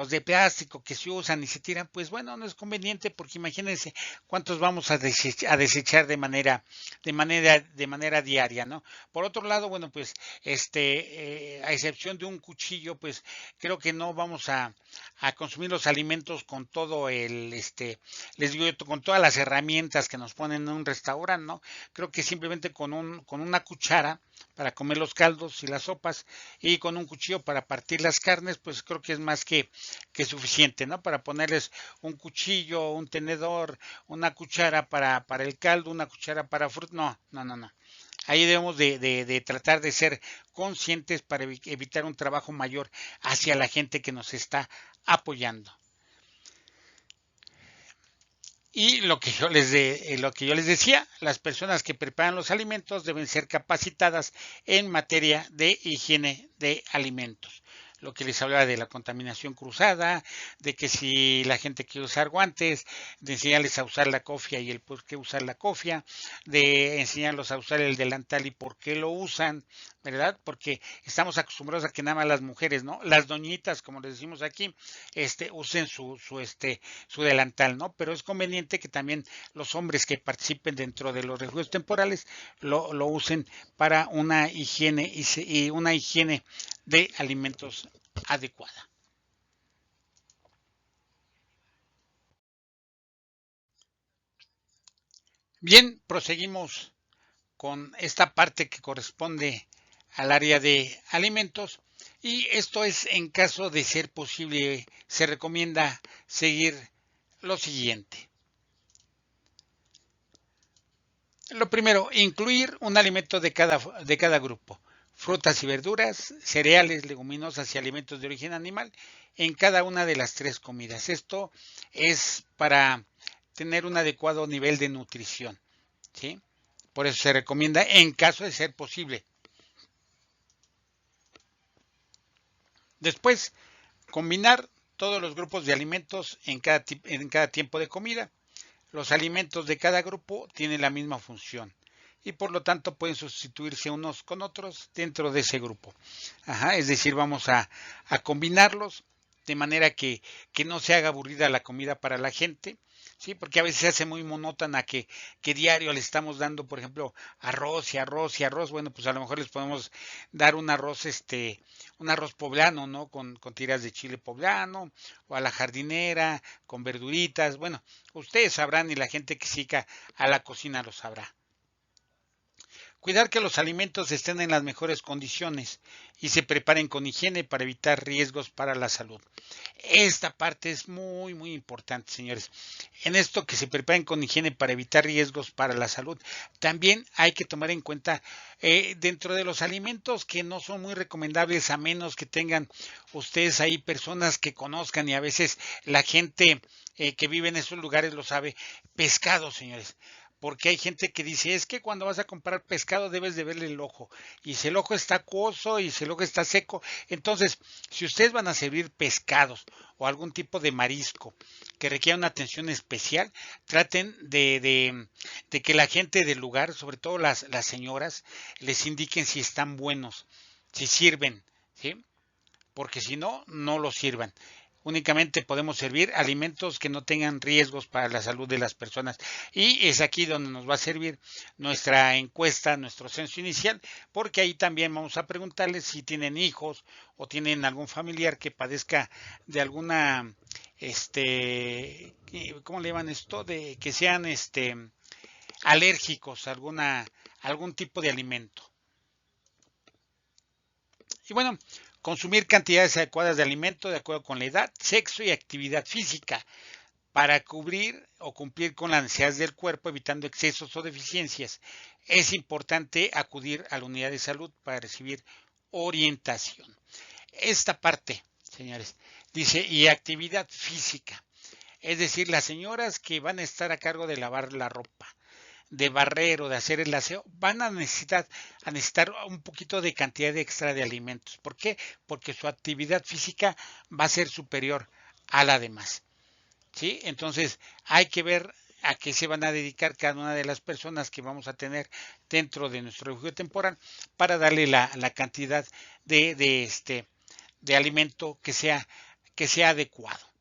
de plástico que se usan y se tiran, pues bueno, no es conveniente, porque imagínense cuántos vamos a desechar de manera diaria, ¿no? Por otro lado, bueno, pues a excepción de un cuchillo, pues creo que no vamos a consumir los alimentos con todo les digo, con todas las herramientas que nos ponen en un restaurante, ¿no? Creo que simplemente con una cuchara para comer los caldos y las sopas, y con un cuchillo para partir las carnes, pues creo que es más que suficiente, ¿no? Para ponerles un cuchillo, un tenedor, una cuchara para el caldo, una cuchara para fruta, no. Ahí debemos de tratar de ser conscientes para evitar un trabajo mayor hacia la gente que nos está apoyando. Y lo que yo les decía, las personas que preparan los alimentos deben ser capacitadas en materia de higiene de alimentos. Lo que les hablaba de la contaminación cruzada, de que si la gente quiere usar guantes, de enseñarles a usar la cofia y el por qué usar la cofia, de enseñarlos a usar el delantal y por qué lo usan, ¿verdad? Porque estamos acostumbrados a que nada más las mujeres, ¿no? Las doñitas, como les decimos aquí, usen su delantal, ¿no? Pero es conveniente que también los hombres que participen dentro de los refugios temporales lo usen para una higiene y una higiene de alimentos adecuada. Bien, proseguimos con esta parte que corresponde al área de alimentos, y esto es en caso de ser posible, se recomienda seguir lo siguiente. Lo primero, incluir un alimento de cada grupo: frutas y verduras, cereales, leguminosas y alimentos de origen animal en cada una de las tres comidas. Esto es para tener un adecuado nivel de nutrición, ¿sí? Por eso se recomienda en caso de ser posible. Después, combinar todos los grupos de alimentos en cada tiempo de comida. Los alimentos de cada grupo tienen la misma función y por lo tanto pueden sustituirse unos con otros dentro de ese grupo. Ajá, es decir, vamos a combinarlos de manera que no se haga aburrida la comida para la gente, ¿sí? Porque a veces se hace muy monótona que diario le estamos dando, por ejemplo, arroz y arroz y arroz. Bueno, pues a lo mejor les podemos dar un arroz poblano, ¿no? Con tiras de chile poblano, o a la jardinera, con verduritas. Bueno, ustedes sabrán, y la gente que siga a la cocina lo sabrá. Cuidar que los alimentos estén en las mejores condiciones y se preparen con higiene para evitar riesgos para la salud. Esta parte es muy, muy importante, señores. En esto que se preparen con higiene para evitar riesgos para la salud, también hay que tomar en cuenta dentro de los alimentos que no son muy recomendables, a menos que tengan ustedes ahí personas que conozcan, y a veces la gente que vive en esos lugares lo sabe: pescado, señores. porque hay gente que dice, es que cuando vas a comprar pescado debes de verle el ojo, y si el ojo está acuoso y si el ojo está seco, entonces, si ustedes van a servir pescados o algún tipo de marisco que requiera una atención especial, traten de que la gente del lugar, sobre todo las señoras, les indiquen si están buenos, si sirven, ¿sí? Porque si no, no lo sirvan. Únicamente podemos servir alimentos que no tengan riesgos para la salud de las personas. Y es aquí donde nos va a servir nuestra encuesta, nuestro censo inicial, porque ahí también vamos a preguntarles si tienen hijos o tienen algún familiar que padezca de alguna, ¿cómo le llaman esto? De que sean, alérgicos a algún tipo de alimento. Y bueno, consumir cantidades adecuadas de alimento de acuerdo con la edad, sexo y actividad física para cubrir o cumplir con las necesidades del cuerpo, evitando excesos o deficiencias. Es importante acudir a la unidad de salud para recibir orientación. Esta parte, señores, dice, y actividad física. Es decir, las señoras que van a estar a cargo de lavar la ropa, de barrer o de hacer el aseo, van a necesitar un poquito de cantidad extra de alimentos. ¿Por qué? Porque su actividad física va a ser superior a la demás. ¿Sí? Entonces hay que ver a qué se van a dedicar cada una de las personas que vamos a tener dentro de nuestro refugio temporal para darle la cantidad de alimento que sea adecuado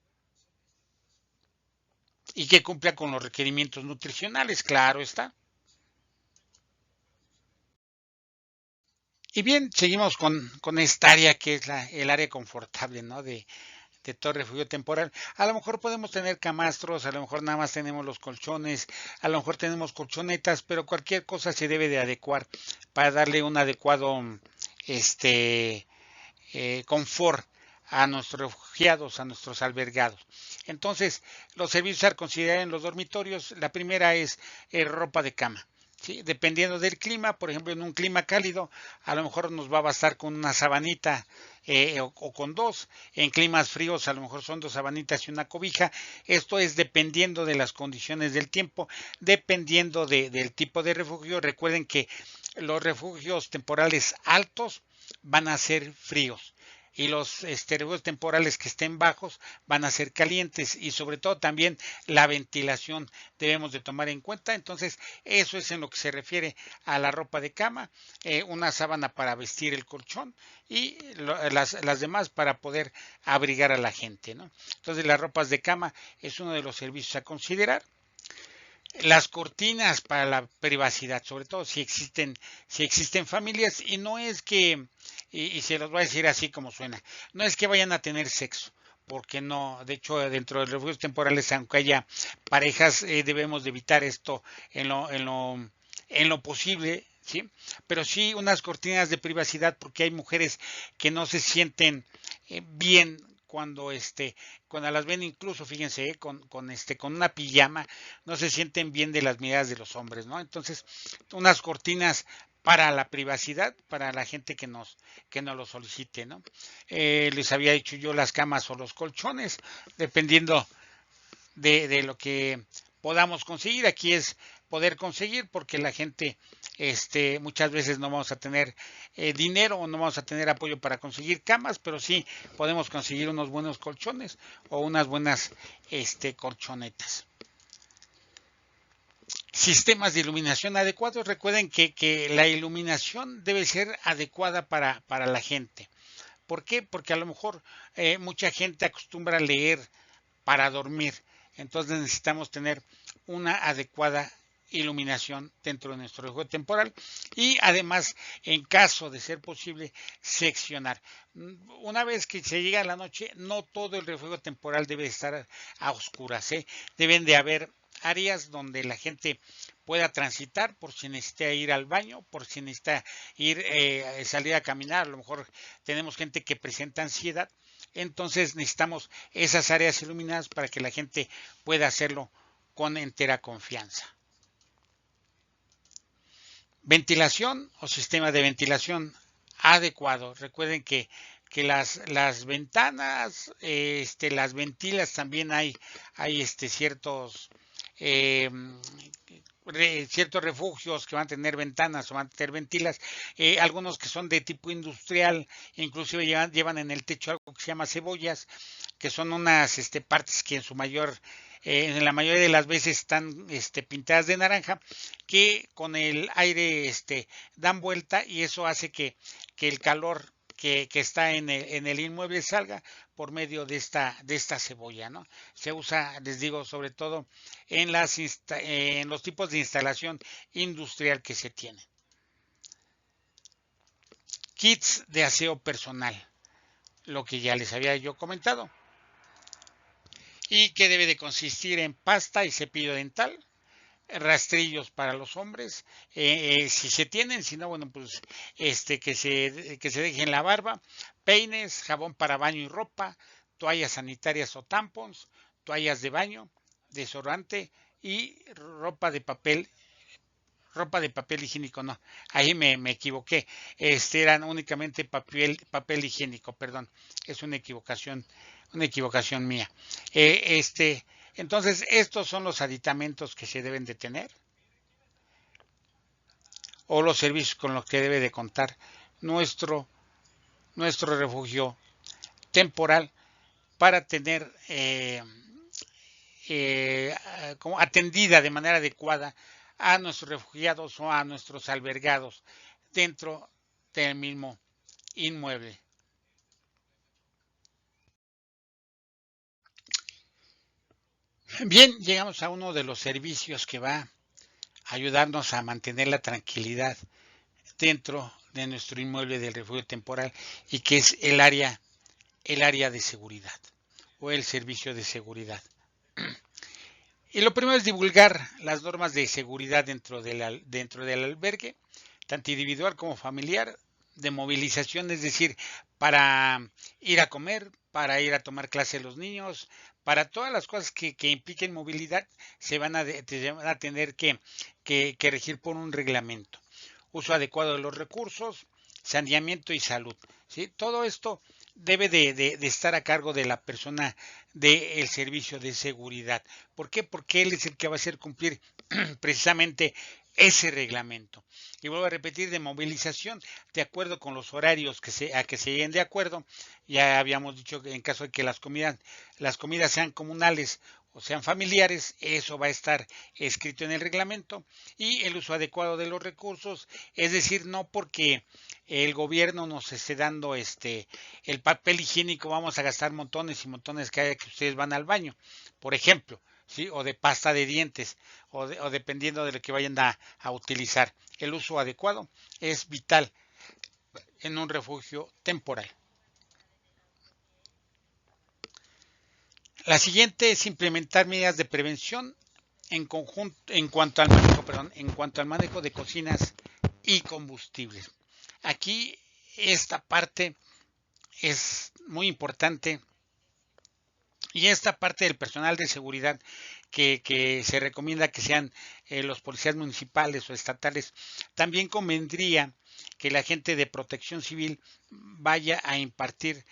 y que cumpla con los requerimientos nutricionales, claro está. Y bien, seguimos con esta área que es el área confortable, ¿no? De todo refugio temporal. A lo mejor podemos tener camastros, a lo mejor nada más tenemos los colchones, a lo mejor tenemos colchonetas, pero cualquier cosa se debe de adecuar para darle un adecuado este confort a nuestros refugiados, a nuestros albergados. Entonces, los servicios a considerar en los dormitorios, la primera es ropa de cama. ¿Sí? Dependiendo del clima, por ejemplo, en un clima cálido, a lo mejor nos va a bastar con una sabanita o con dos. En climas fríos, a lo mejor son dos sabanitas y una cobija. Esto es dependiendo de las condiciones del tiempo, dependiendo del tipo de refugio. Recuerden que los refugios temporales altos van a ser fríos y los refugios temporales que estén bajos van a ser calientes, y sobre todo también la ventilación debemos de tomar en cuenta. Entonces eso es en lo que se refiere a la ropa de cama, una sábana para vestir el colchón y las demás para poder abrigar a la gente, ¿no? Entonces las ropas de cama es uno de los servicios a considerar. Las cortinas para la privacidad, sobre todo si existen familias, y no es que, y se los voy a decir así como suena, no es que vayan a tener sexo, porque no, de hecho dentro de los refugios temporales, aunque haya parejas, debemos de evitar esto en lo posible, ¿sí? Pero sí unas cortinas de privacidad, porque hay mujeres que no se sienten bien cuando las ven, incluso fíjense, con una pijama, no se sienten bien de las miradas de los hombres, ¿no? Entonces, unas cortinas para la privacidad, para la gente que nos lo solicite, ¿no? Les había dicho yo las camas o los colchones, dependiendo de lo que podamos conseguir. Aquí es poder conseguir, porque la gente muchas veces no vamos a tener dinero o no vamos a tener apoyo para conseguir camas, pero sí podemos conseguir unos buenos colchones o unas buenas colchonetas. Sistemas de iluminación adecuados. Recuerden que la iluminación debe ser adecuada para la gente. ¿Por qué? Porque a lo mejor mucha gente acostumbra a leer para dormir. Entonces necesitamos tener una adecuada iluminación dentro de nuestro refugio temporal, y además, en caso de ser posible, seccionar. Una vez que se llega a la noche, no todo el refugio temporal debe estar a oscuras, ¿eh? Deben de haber áreas donde la gente pueda transitar por si necesita ir al baño, por si necesita salir a caminar. A lo mejor tenemos gente que presenta ansiedad, entonces necesitamos esas áreas iluminadas para que la gente pueda hacerlo con entera confianza. Ventilación o sistema de ventilación adecuado. Recuerden que las ventanas, las ventilas también hay ciertos ciertos refugios que van a tener ventanas o van a tener ventilas, algunos que son de tipo industrial, inclusive llevan en el techo algo que se llama cebollas, que son unas partes que en la mayoría de las veces están pintadas de naranja, que con el aire dan vuelta y eso hace que el calor que está en el inmueble salga por medio de esta cebolla, ¿no? Se usa, les digo, sobre todo en los tipos de instalación industrial que se tiene. Kits de aseo personal, lo que ya les había yo comentado, y que debe de consistir en pasta y cepillo dental, rastrillos para los hombres, si se tienen, si no, bueno, pues que se dejen la barba, peines, jabón para baño y ropa, toallas sanitarias o tampons, toallas de baño, desodorante y ropa de papel higiénico, no, ahí me equivoqué, eran únicamente papel higiénico, perdón, es una equivocación mía. Entonces, estos son los aditamentos que se deben de tener o los servicios con los que debe de contar nuestro, nuestro refugio temporal para tener como atendida de manera adecuada a nuestros refugiados o a nuestros albergados dentro del mismo inmueble. Bien, llegamos a uno de los servicios que va a ayudarnos a mantener la tranquilidad dentro de nuestro inmueble del refugio temporal y que es el área de seguridad o el servicio de seguridad. Y lo primero es divulgar las normas de seguridad dentro del albergue, tanto individual como familiar, de movilización, es decir, para ir a comer, para ir a tomar clase los niños, para todas las cosas que impliquen movilidad, se van a tener que regir por un reglamento. Uso adecuado de los recursos, saneamiento y salud. ¿Sí? Todo esto debe de estar a cargo de la persona del servicio de seguridad. ¿Por qué? Porque él es el que va a hacer cumplir precisamente ese reglamento. Y vuelvo a repetir, de movilización, de acuerdo con los horarios a que se lleguen de acuerdo. Ya habíamos dicho que en caso de que las comidas sean comunales o sean familiares, eso va a estar escrito en el reglamento. Y el uso adecuado de los recursos, es decir, no porque el gobierno nos esté dando el papel higiénico, vamos a gastar montones y montones cada vez que ustedes van al baño, por ejemplo, ¿sí? O de pasta de dientes, o dependiendo de lo que vayan a utilizar. El uso adecuado es vital en un refugio temporal. La siguiente es implementar medidas de prevención en cuanto al manejo de cocinas y combustibles. Aquí esta parte es muy importante y esta parte del personal de seguridad que se recomienda que sean los policías municipales o estatales, también convendría que la gente de protección civil vaya a impartir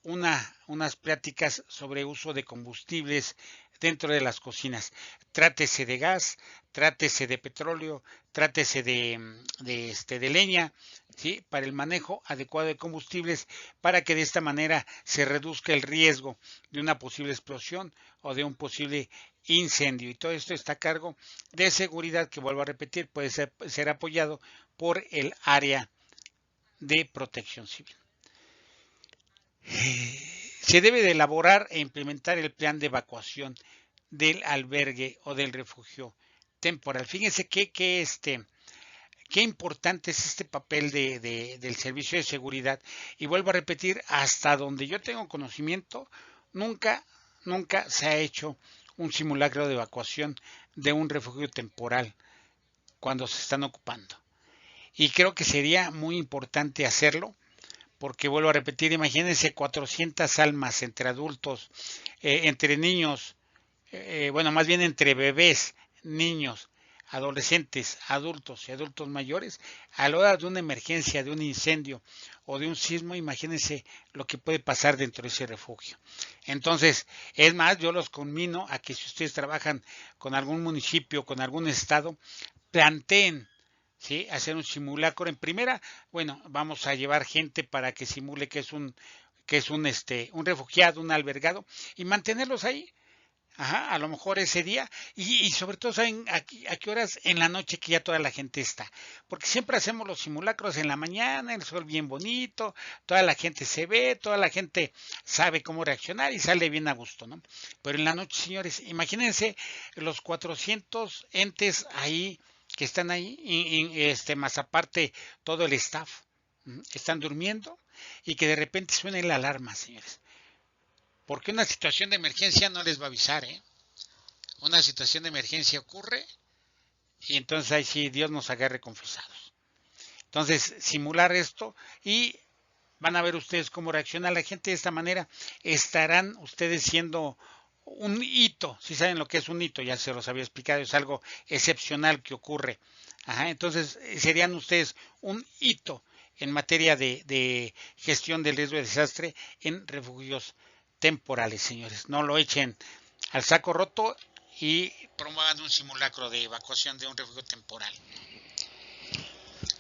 unas pláticas sobre uso de combustibles dentro de las cocinas. Trátese de gas, trátese de petróleo, trátese de leña, ¿sí? Para el manejo adecuado de combustibles, para que de esta manera se reduzca el riesgo de una posible explosión o de un posible incendio. Y todo esto está a cargo de seguridad, que vuelvo a repetir, puede ser apoyado por el área de protección civil. Se debe de elaborar e implementar el plan de evacuación del albergue o del refugio temporal. Fíjense qué importante es este papel del servicio de seguridad. Y vuelvo a repetir, hasta donde yo tengo conocimiento, nunca se ha hecho un simulacro de evacuación de un refugio temporal cuando se están ocupando. Y creo que sería muy importante hacerlo, porque vuelvo a repetir, imagínense 400 almas entre adultos, entre niños, bueno, más bien entre bebés, niños, adolescentes, adultos y adultos mayores, a la hora de una emergencia, de un incendio o de un sismo, imagínense lo que puede pasar dentro de ese refugio. Entonces, es más, yo los conmino a que si ustedes trabajan con algún municipio, con algún estado, planteen, ¿sí?, hacer un simulacro. En primera, bueno, vamos a llevar gente para que simule que es un refugiado, un albergado, y mantenerlos ahí. Ajá, a lo mejor ese día, y sobre todo, ¿saben a qué horas? En la noche, que ya toda la gente está, porque siempre hacemos los simulacros en la mañana, el sol bien bonito, toda la gente se ve, toda la gente sabe cómo reaccionar y sale bien a gusto, ¿no? Pero en la noche, señores, imagínense los 400 entes ahí, que están ahí, más aparte todo el staff, están durmiendo, y que de repente suene la alarma, señores. Porque una situación de emergencia no les va a avisar, ¿eh? Una situación de emergencia ocurre y entonces ahí sí Dios nos agarre confesados. Entonces, simular esto, y van a ver ustedes cómo reacciona la gente de esta manera. Estarán ustedes siendo un hito, si saben lo que es un hito, ya se los había explicado, es algo excepcional que ocurre. Ajá, entonces serían ustedes un hito en materia de gestión del riesgo de desastre en refugios temporales, señores. No lo echen al saco roto y promuevan un simulacro de evacuación de un refugio temporal.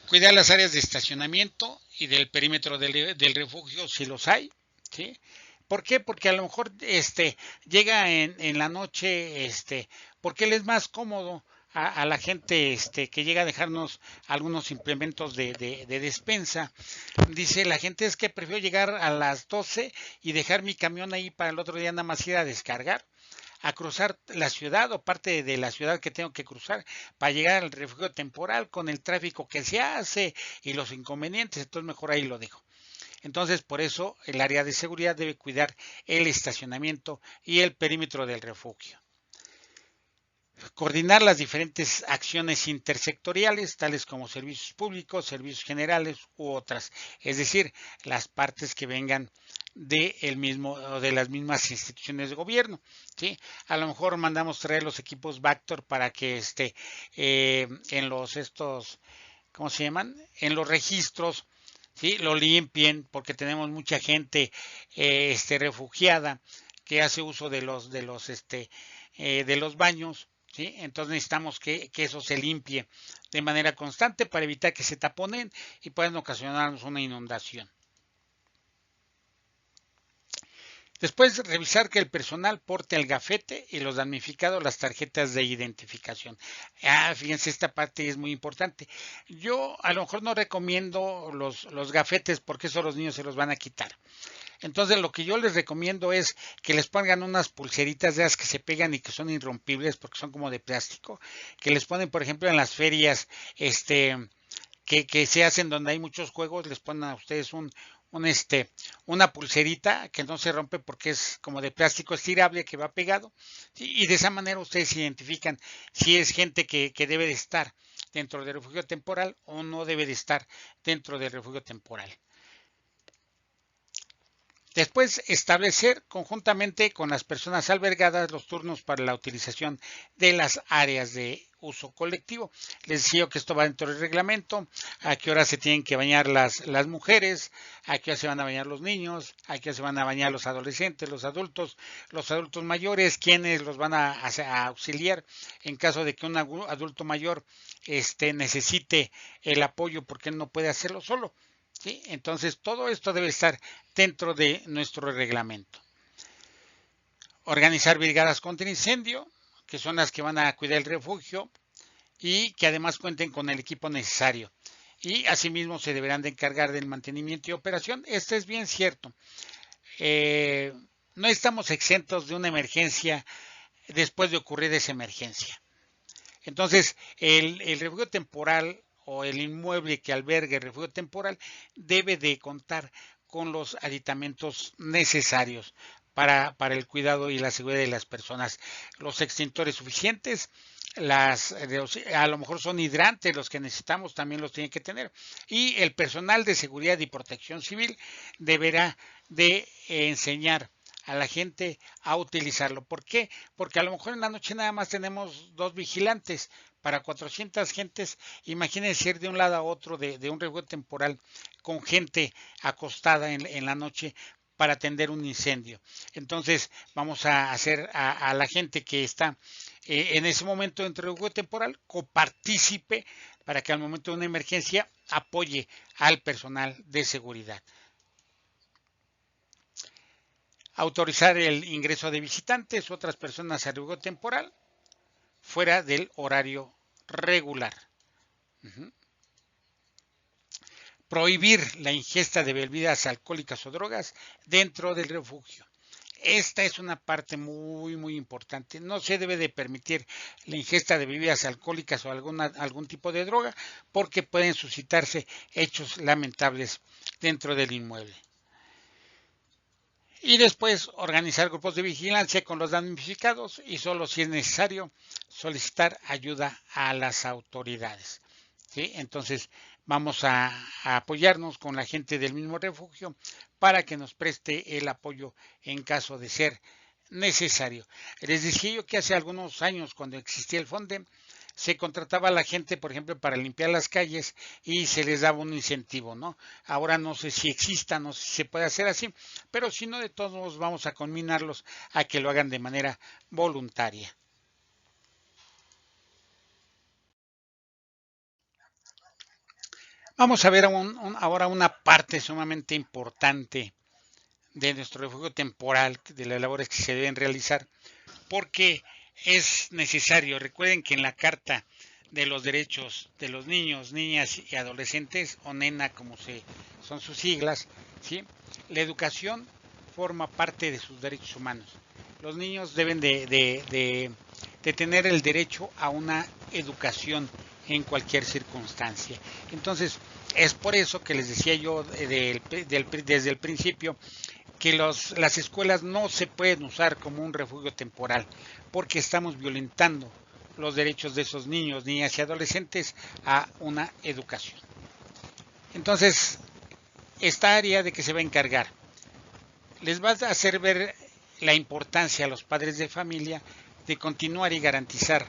Cuidar las áreas de estacionamiento y del perímetro del refugio si los hay, ¿sí? ¿Por qué? Porque a lo mejor llega en la noche, porque él es más cómodo a la gente que llega a dejarnos algunos implementos de despensa. Dice la gente, es que prefiero llegar a las 12 y dejar mi camión ahí para el otro día nada más ir a descargar, a cruzar la ciudad o parte de la ciudad que tengo que cruzar para llegar al refugio temporal con el tráfico que se hace y los inconvenientes, entonces mejor ahí lo dejo. Entonces, por eso el área de seguridad debe cuidar el estacionamiento y el perímetro del refugio. Coordinar las diferentes acciones intersectoriales, tales como servicios públicos, servicios generales u otras, es decir, las partes que vengan de las mismas instituciones de gobierno, ¿sí? A lo mejor mandamos traer los equipos Vactor para que en ¿cómo se llaman? En los registros, ¿sí?, lo limpien, porque tenemos mucha gente refugiada que hace uso de los baños, ¿sí? Entonces necesitamos que eso se limpie de manera constante para evitar que se taponen y puedan ocasionarnos una inundación. Después, revisar que el personal porte el gafete y los damnificados las tarjetas de identificación. Fíjense, esta parte es muy importante. Yo a lo mejor no recomiendo los gafetes, porque eso los niños se los van a quitar. Entonces, lo que yo les recomiendo es que les pongan unas pulseritas de esas que se pegan y que son irrompibles porque son como de plástico, que les ponen, por ejemplo, en las ferias, que se hacen donde hay muchos juegos, les ponen a ustedes una pulserita que no se rompe porque es como de plástico estirable que va pegado, y de esa manera ustedes identifican si es gente que debe de estar dentro del refugio temporal o no debe de estar dentro del refugio temporal. Después, establecer conjuntamente con las personas albergadas los turnos para la utilización de las áreas de uso colectivo. Les decía que esto va dentro del reglamento, a qué hora se tienen que bañar las mujeres, a qué hora se van a bañar los niños, a qué hora se van a bañar los adolescentes, los adultos mayores, quienes los van a auxiliar en caso de que un adulto mayor necesite el apoyo porque él no puede hacerlo solo. ¿Sí? Entonces, todo esto debe estar dentro de nuestro reglamento. Organizar brigadas contra incendio, que son las que van a cuidar el refugio y que además cuenten con el equipo necesario. Y asimismo se deberán de encargar del mantenimiento y operación. Esto es bien cierto. No estamos exentos de una emergencia después de ocurrir esa emergencia. Entonces, el refugio temporal o el inmueble que albergue el refugio temporal debe de contar con los aditamentos necesarios para el cuidado y la seguridad de las personas. Los extintores suficientes, a lo mejor son hidrantes los que necesitamos, también los tienen que tener. Y el personal de seguridad y protección civil deberá de enseñar a la gente a utilizarlo. ¿Por qué? Porque a lo mejor en la noche nada más tenemos 2 vigilantes para 400 gentes. Imagínense ir de un lado a otro de un refugio temporal con gente acostada en la noche para atender un incendio. Entonces vamos a hacer a la gente que está en ese momento dentro del refugio temporal copartícipe para que al momento de una emergencia apoye al personal de seguridad. Autorizar el ingreso de visitantes u otras personas al refugio temporal fuera del horario regular. Prohibir la ingesta de bebidas alcohólicas o drogas dentro del refugio. Esta es una parte muy importante. No se debe de permitir la ingesta de bebidas alcohólicas o algún tipo de droga porque pueden suscitarse hechos lamentables dentro del inmueble. Y después organizar grupos de vigilancia con los damnificados y solo si es necesario solicitar ayuda a las autoridades. ¿Sí? Entonces vamos a apoyarnos con la gente del mismo refugio para que nos preste el apoyo en caso de ser necesario. Les decía yo que hace algunos años, cuando existía el FONDE, se contrataba a la gente, por ejemplo, para limpiar las calles y se les daba un incentivo, ¿no? Ahora no sé si exista, no sé si se puede hacer así, pero si no, de todos modos vamos a conminarlos a que lo hagan de manera voluntaria. Vamos a ver ahora una parte sumamente importante de nuestro refugio temporal, de las labores que se deben realizar, porque es necesario. Recuerden que en la Carta de los Derechos de los Niños, Niñas y Adolescentes, o NENA como son sus siglas, ¿sí? La educación forma parte de sus derechos humanos. Los niños deben de tener el derecho a una educación en cualquier circunstancia. Entonces, es por eso que les decía yo desde el principio que las escuelas no se pueden usar como un refugio temporal, porque estamos violentando los derechos de esos niños, niñas y adolescentes a una educación. Entonces, esta área de que se va a encargar les va a hacer ver la importancia a los padres de familia de continuar y garantizar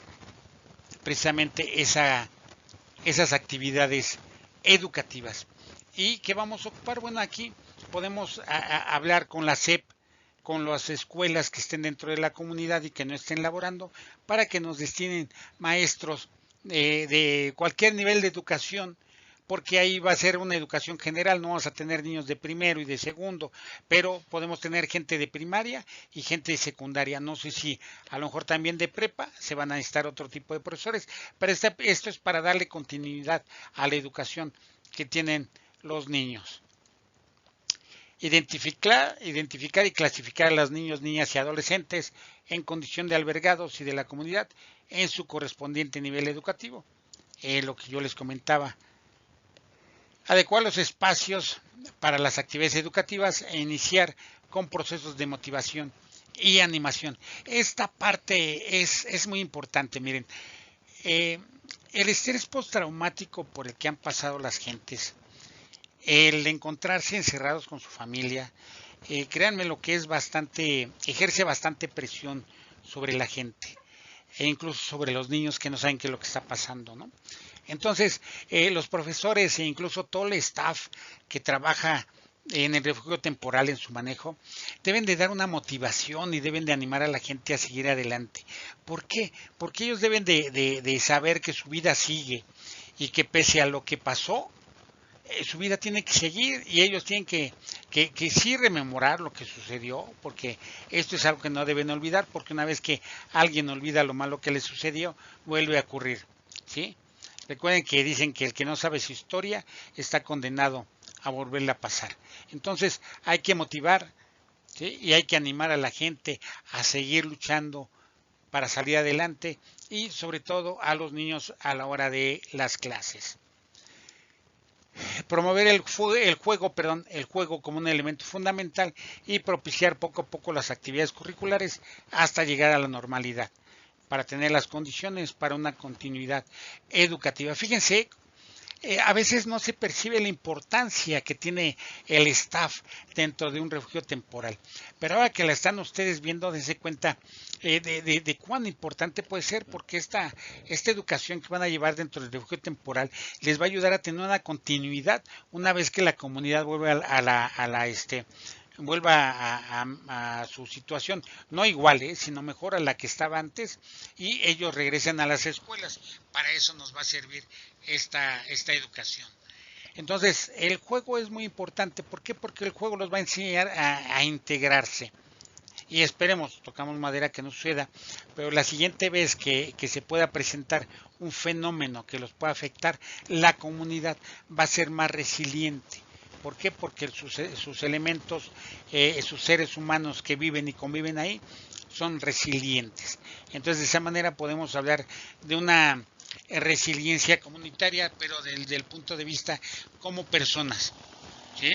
precisamente esas actividades educativas. ¿Y qué vamos a ocupar? Bueno, aquí podemos hablar con la SEP, con las escuelas que estén dentro de la comunidad y que no estén laborando, para que nos destinen maestros de cualquier nivel de educación, porque ahí va a ser una educación general, no vamos a tener niños de primero y de segundo, pero podemos tener gente de primaria y gente de secundaria. No sé si a lo mejor también de prepa se van a necesitar otro tipo de profesores, pero esto es para darle continuidad a la educación que tienen los niños. Identificar y clasificar a los niños, niñas y adolescentes en condición de albergados y de la comunidad en su correspondiente nivel educativo. Lo que yo les comentaba. Adecuar los espacios para las actividades educativas e iniciar con procesos de motivación y animación. Esta parte es muy importante. Miren, el estrés postraumático por el que han pasado las gentes, el encontrarse encerrados con su familia, créanme lo que ejerce bastante presión sobre la gente e incluso sobre los niños que no saben qué es lo que está pasando, ¿no? Entonces, los profesores e incluso todo el staff que trabaja en el refugio temporal en su manejo, deben de dar una motivación y deben de animar a la gente a seguir adelante. ¿Por qué? Porque ellos deben de saber que su vida sigue y que pese a lo que pasó, su vida tiene que seguir y ellos tienen que sí rememorar lo que sucedió, porque esto es algo que no deben olvidar, porque una vez que alguien olvida lo malo que le sucedió, vuelve a ocurrir, ¿sí? Recuerden que dicen que el que no sabe su historia está condenado a volverla a pasar. Entonces hay que motivar, ¿sí? Y hay que animar a la gente a seguir luchando para salir adelante y sobre todo a los niños a la hora de las clases. Promover el juego como un elemento fundamental y propiciar poco a poco las actividades curriculares hasta llegar a la normalidad, para tener las condiciones para una continuidad educativa. Fíjense a veces no se percibe la importancia que tiene el staff dentro de un refugio temporal. Pero ahora que la están ustedes viendo, dense cuenta de cuán importante puede ser, porque esta educación que van a llevar dentro del refugio temporal les va a ayudar a tener una continuidad una vez que la comunidad vuelve vuelva a su situación, no igual, sino mejor a la que estaba antes, y ellos regresen a las escuelas. Para eso nos va a servir esta educación. Entonces, el juego es muy importante. ¿Por qué? Porque el juego los va a enseñar a integrarse. Y esperemos, tocamos madera, que no suceda, pero la siguiente vez que se pueda presentar un fenómeno que los pueda afectar, la comunidad va a ser más resiliente. ¿Por qué? Porque sus elementos, sus seres humanos que viven y conviven ahí, son resilientes. Entonces, de esa manera podemos hablar de una resiliencia comunitaria, pero desde el punto de vista como personas, ¿sí?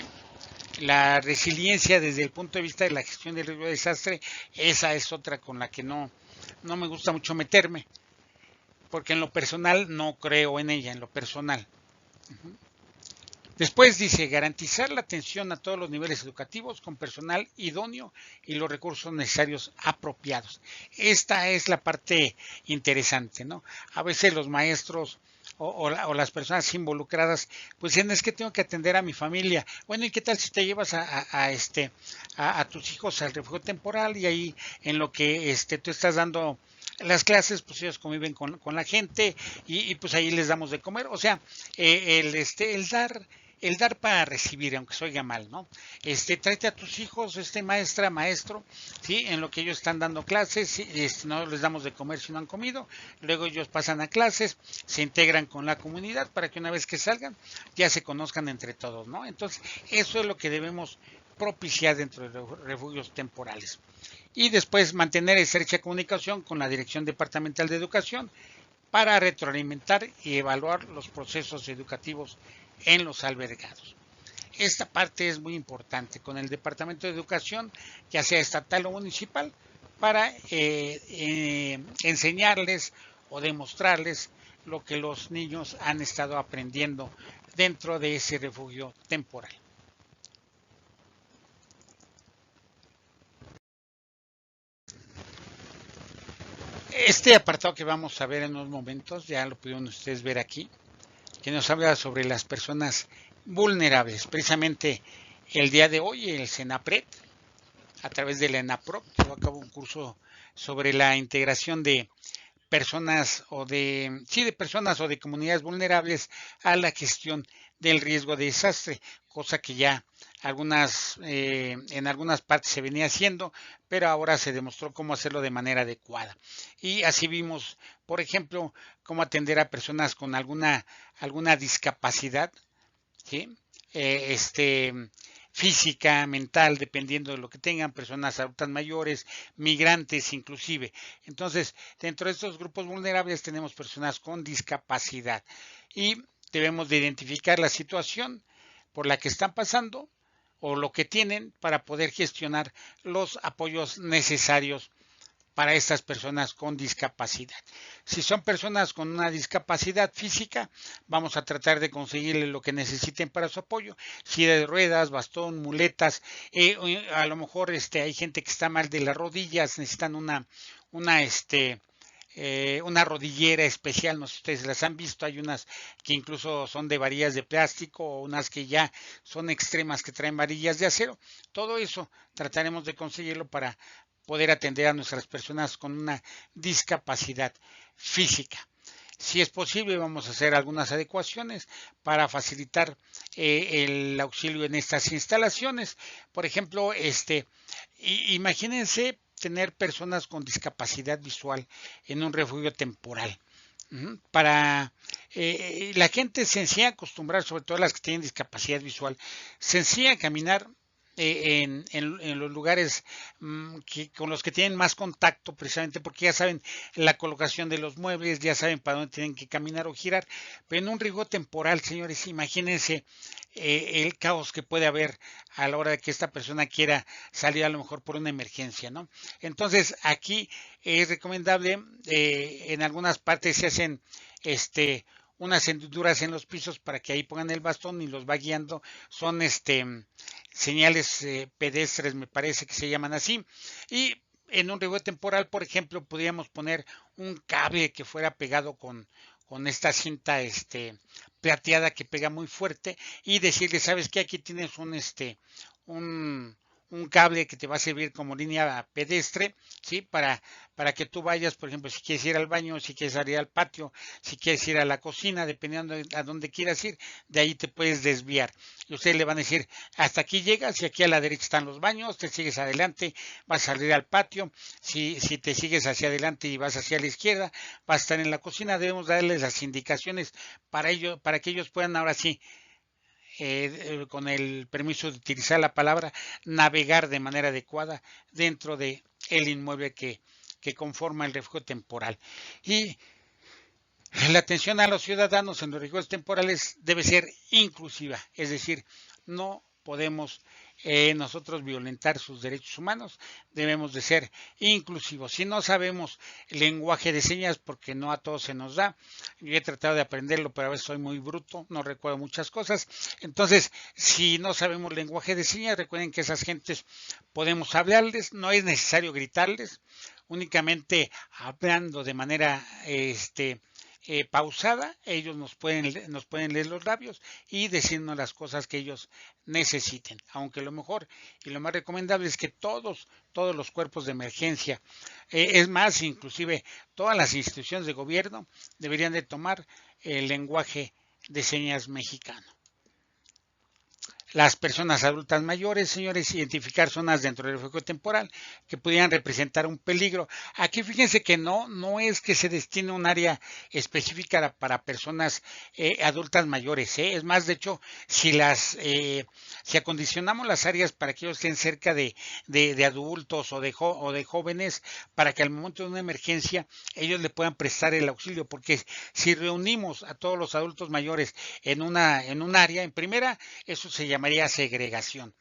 La resiliencia desde el punto de vista de la gestión del riesgo de desastre, esa es otra con la que no me gusta mucho meterme, porque en lo personal no creo en ella, en lo personal. Después dice, garantizar la atención a todos los niveles educativos con personal idóneo y los recursos necesarios apropiados. Esta es la parte interesante, ¿no? A veces los maestros o las personas involucradas, pues dicen, es que tengo que atender a mi familia. Bueno, ¿y qué tal si te llevas a tus hijos al refugio temporal y ahí en lo que tú estás dando las clases, pues ellos conviven con la gente y pues ahí les damos de comer? O sea, el dar para recibir, aunque se oiga mal, ¿no? Tráete a tus hijos, maestra, maestro, ¿sí? En lo que ellos están dando clases, ¿sí? No les damos de comer si no han comido, luego ellos pasan a clases, se integran con la comunidad para que una vez que salgan ya se conozcan entre todos, ¿no? Entonces, eso es lo que debemos propiciar dentro de los refugios temporales. Y después mantener estrecha comunicación con la Dirección Departamental de Educación para retroalimentar y evaluar los procesos educativos en los albergados. Esta parte es muy importante con el Departamento de Educación, ya sea estatal o municipal, para enseñarles o demostrarles lo que los niños han estado aprendiendo dentro de ese refugio temporal. Este apartado que vamos a ver en unos momentos, ya lo pudieron ustedes ver aquí, que nos habla sobre las personas vulnerables. Precisamente el día de hoy el CENAPRED, a través de la ENAPROC, llevó a cabo un curso sobre la integración de personas de personas o de comunidades vulnerables a la gestión del riesgo de desastre, cosa que ya en algunas partes se venía haciendo, pero ahora se demostró cómo hacerlo de manera adecuada. Y así vimos, por ejemplo, cómo atender a personas con alguna discapacidad, ¿sí? Eh, este, física, mental, dependiendo de lo que tengan, personas adultas mayores, migrantes inclusive. Entonces, dentro de estos grupos vulnerables tenemos personas con discapacidad y debemos de identificar la situación por la que están pasando o lo que tienen para poder gestionar los apoyos necesarios para estas personas con discapacidad. Si son personas con una discapacidad física, vamos a tratar de conseguirle lo que necesiten para su apoyo, silla de ruedas, bastón, muletas, a lo mejor hay gente que está mal de las rodillas, necesitan una, una rodillera especial, no sé si ustedes las han visto, hay unas que incluso son de varillas de plástico o unas que ya son extremas que traen varillas de acero. Todo eso trataremos de conseguirlo para poder atender a nuestras personas con una discapacidad física. Si es posible, vamos a hacer algunas adecuaciones para facilitar el auxilio en estas instalaciones. Por ejemplo, imagínense tener personas con discapacidad visual en un refugio temporal. Para la gente se enseña a acostumbrar, sobre todo las que tienen discapacidad visual, se enseña a caminar en los lugares con los que tienen más contacto, precisamente porque ya saben la colocación de los muebles, ya saben para dónde tienen que caminar o girar. Pero en un riesgo temporal, señores, imagínense el caos que puede haber a la hora de que esta persona quiera salir a lo mejor por una emergencia, ¿no? Entonces aquí es recomendable, en algunas partes se hacen unas hendiduras en los pisos para que ahí pongan el bastón y los va guiando. Son señales pedestres, me parece que se llaman así. Y en un relevo temporal, por ejemplo, podríamos poner un cable que fuera pegado con esta cinta plateada que pega muy fuerte y decirle, ¿sabes qué? Aquí tienes un, un cable que te va a servir como línea pedestre, ¿sí? Para que tú vayas, por ejemplo, si quieres ir al baño, si quieres ir al patio, si quieres ir a la cocina, dependiendo a dónde quieras ir, de ahí te puedes desviar. Y ustedes le van a decir, hasta aquí llegas y aquí a la derecha están los baños, te sigues adelante, vas a salir al patio, si te sigues hacia adelante y vas hacia la izquierda, vas a estar en la cocina. Debemos darles las indicaciones para que ellos puedan ahora sí, con el permiso de utilizar la palabra, navegar de manera adecuada dentro de el inmueble que conforma el refugio temporal. Y la atención a los ciudadanos en los refugios temporales debe ser inclusiva, es decir, no podemos nosotros violentar sus derechos humanos, debemos de ser inclusivos. Si no sabemos lenguaje de señas, porque no a todos se nos da, yo he tratado de aprenderlo, pero a veces soy muy bruto, no recuerdo muchas cosas. Entonces, si no sabemos lenguaje de señas, recuerden que esas gentes podemos hablarles, no es necesario gritarles, únicamente hablando de manera pausada, ellos nos pueden leer los labios y decirnos las cosas que ellos necesiten. Aunque lo mejor y lo más recomendable es que todos los cuerpos de emergencia, es más, inclusive todas las instituciones de gobierno deberían de tomar el lenguaje de señas mexicano. Las personas adultas mayores, señores, identificar zonas dentro del refugio temporal que pudieran representar un peligro. Aquí fíjense que no es que se destine un área específica para personas adultas mayores. Es más, de hecho, si acondicionamos las áreas para que ellos estén cerca de adultos o de jóvenes, para que al momento de una emergencia ellos le puedan prestar el auxilio, porque si reunimos a todos los adultos mayores en un área, en primera, eso se llamaría segregación.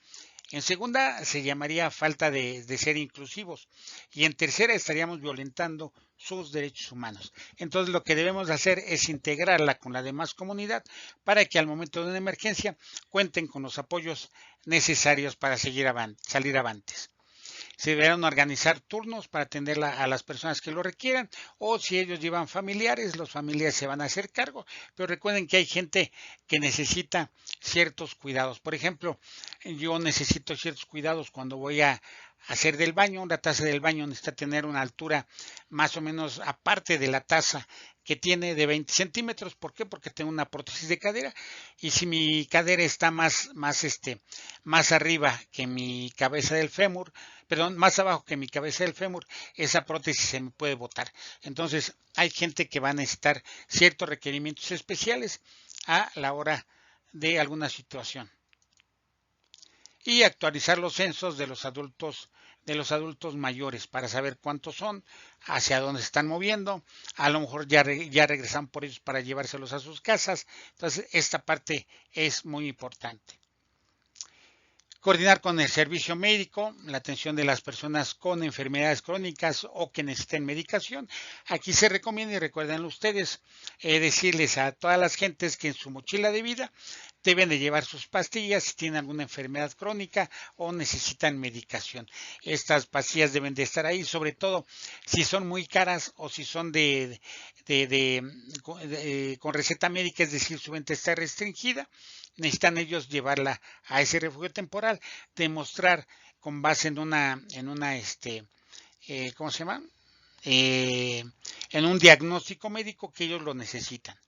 En segunda, se llamaría falta de ser inclusivos. Y en tercera, estaríamos violentando sus derechos humanos. Entonces, lo que debemos hacer es integrarla con la demás comunidad para que al momento de una emergencia cuenten con los apoyos necesarios para salir avantes. Se deberán organizar turnos para atender a las personas que lo requieran, o si ellos llevan familiares, los familiares se van a hacer cargo, pero recuerden que hay gente que necesita ciertos cuidados. Por ejemplo, yo necesito ciertos cuidados cuando voy a hacer del baño. La taza del baño necesita tener una altura más o menos aparte de la taza que tiene de 20 centímetros. ¿Por qué? Porque tengo una prótesis de cadera, y si mi cadera está más arriba que mi cabeza del fémur, perdón, más abajo que mi cabeza del fémur, esa prótesis se me puede botar. Entonces, hay gente que va a necesitar ciertos requerimientos especiales a la hora de alguna situación. Y actualizar los censos de los adultos mayores para saber cuántos son, hacia dónde se están moviendo. A lo mejor ya regresan por ellos para llevárselos a sus casas. Entonces, esta parte es muy importante. Coordinar con el servicio médico la atención de las personas con enfermedades crónicas o que necesiten medicación. Aquí se recomienda, y recuerden ustedes, decirles a todas las gentes que en su mochila de vida deben de llevar sus pastillas si tienen alguna enfermedad crónica o necesitan medicación. Estas pastillas deben de estar ahí, sobre todo si son muy caras o si son con receta médica, es decir, su venta está restringida. Necesitan ellos llevarla a ese refugio temporal, demostrar con base en ¿cómo se llama? En un diagnóstico médico que ellos lo necesitan.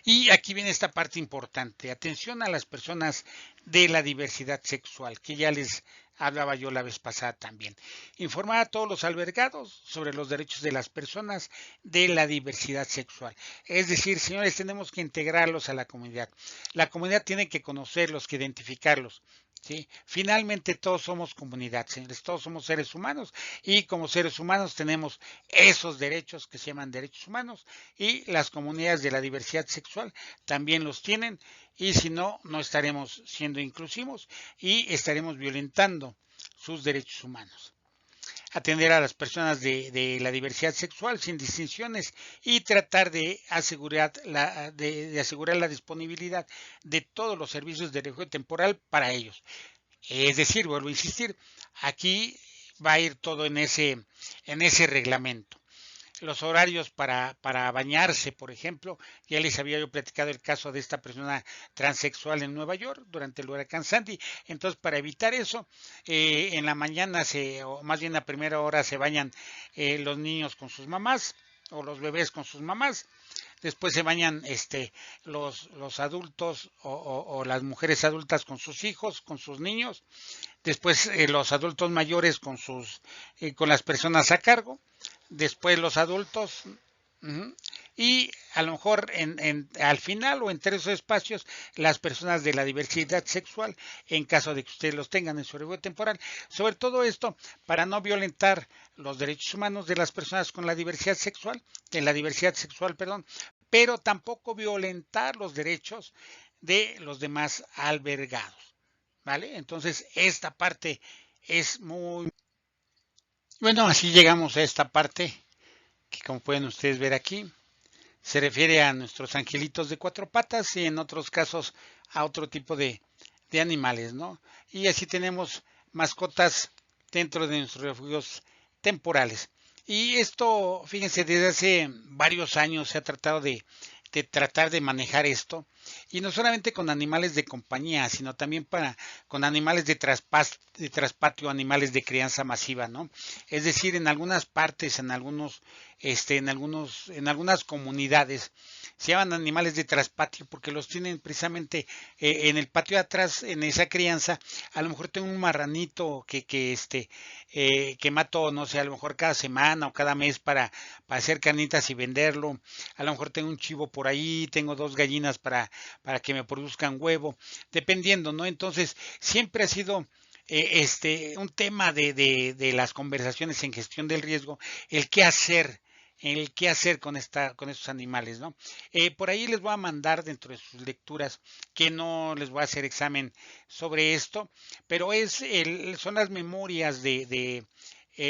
Y aquí viene esta parte importante, atención a las personas de la diversidad sexual, que ya les hablaba yo la vez pasada también. Informar a todos los albergados sobre los derechos de las personas de la diversidad sexual. Es decir, señores, tenemos que integrarlos a la comunidad. La comunidad tiene que conocerlos, que identificarlos. ¿Sí? Finalmente todos somos comunidad, señores, todos somos seres humanos, y como seres humanos tenemos esos derechos que se llaman derechos humanos, y las comunidades de la diversidad sexual también los tienen, y si no, no estaremos siendo inclusivos y estaremos violentando sus derechos humanos. atender a las personas de la diversidad sexual sin distinciones y tratar de asegurar la disponibilidad de todos los servicios de refugio temporal para ellos. Es decir, vuelvo a insistir, aquí va a ir todo en ese reglamento. Los horarios para bañarse, por ejemplo, ya les había yo platicado el caso de esta persona transexual en Nueva York durante el huracán Sandy. Entonces, para evitar eso, en la mañana, o más bien a primera hora, se bañan los niños con sus mamás o los bebés con sus mamás. Después se bañan los adultos o las mujeres adultas con sus hijos, con sus niños. Después los adultos mayores con las personas a cargo. Después los adultos. Uh-huh. Y a lo mejor al final o entre esos espacios las personas de la diversidad sexual, en caso de que ustedes los tengan en su refugio temporal. Sobre todo esto para no violentar los derechos humanos de las personas con la diversidad sexual, perdón, pero tampoco violentar los derechos de los demás albergados, ¿vale? Entonces esta parte es muy... Bueno, así llegamos a esta parte que, como pueden ustedes ver aquí, se refiere a nuestros angelitos de cuatro patas y en otros casos a otro tipo de animales, ¿no? Y así tenemos mascotas dentro de nuestros refugios temporales. Y esto, fíjense, desde hace varios años se ha tratado de tratar de manejar esto, y no solamente con animales de compañía, sino también con animales de traspatio, animales de crianza masiva, ¿no? Es decir, en algunas partes, en algunas comunidades se llaman animales de traspatio porque los tienen precisamente en el patio de atrás, en esa crianza. A lo mejor tengo un marranito que mato, no sé, a lo mejor cada semana o cada mes para hacer carnitas y venderlo. A lo mejor tengo un chivo por ahí, tengo 2 gallinas para que me produzcan huevo, dependiendo, ¿no? Entonces, siempre ha sido un tema de las conversaciones en gestión del riesgo, el qué hacer con estos animales, ¿no? Por ahí les voy a mandar dentro de sus lecturas, que no les voy a hacer examen sobre esto, pero son las memorias de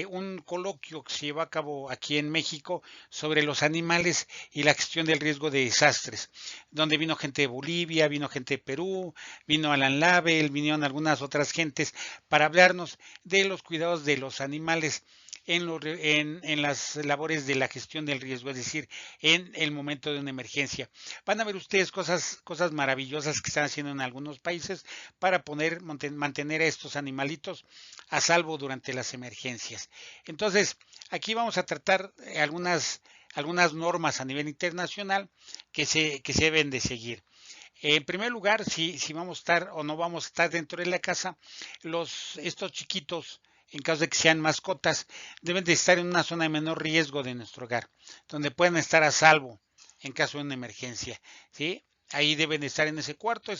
un coloquio que se llevó a cabo aquí en México sobre los animales y la gestión del riesgo de desastres, donde vino gente de Bolivia, vino gente de Perú, vino Alan Label, vinieron algunas otras gentes para hablarnos de los cuidados de los animales en las labores de la gestión del riesgo, es decir, en el momento de una emergencia. Van a ver ustedes cosas maravillosas que están haciendo en algunos países para mantener a estos animalitos a salvo durante las emergencias. Entonces, aquí vamos a tratar algunas normas a nivel internacional que se deben de seguir. En primer lugar, si vamos a estar o no vamos a estar dentro de la casa, estos chiquitos, en caso de que sean mascotas, deben de estar en una zona de menor riesgo de nuestro hogar, donde puedan estar a salvo en caso de una emergencia, ¿sí? Ahí deben de estar en ese cuarto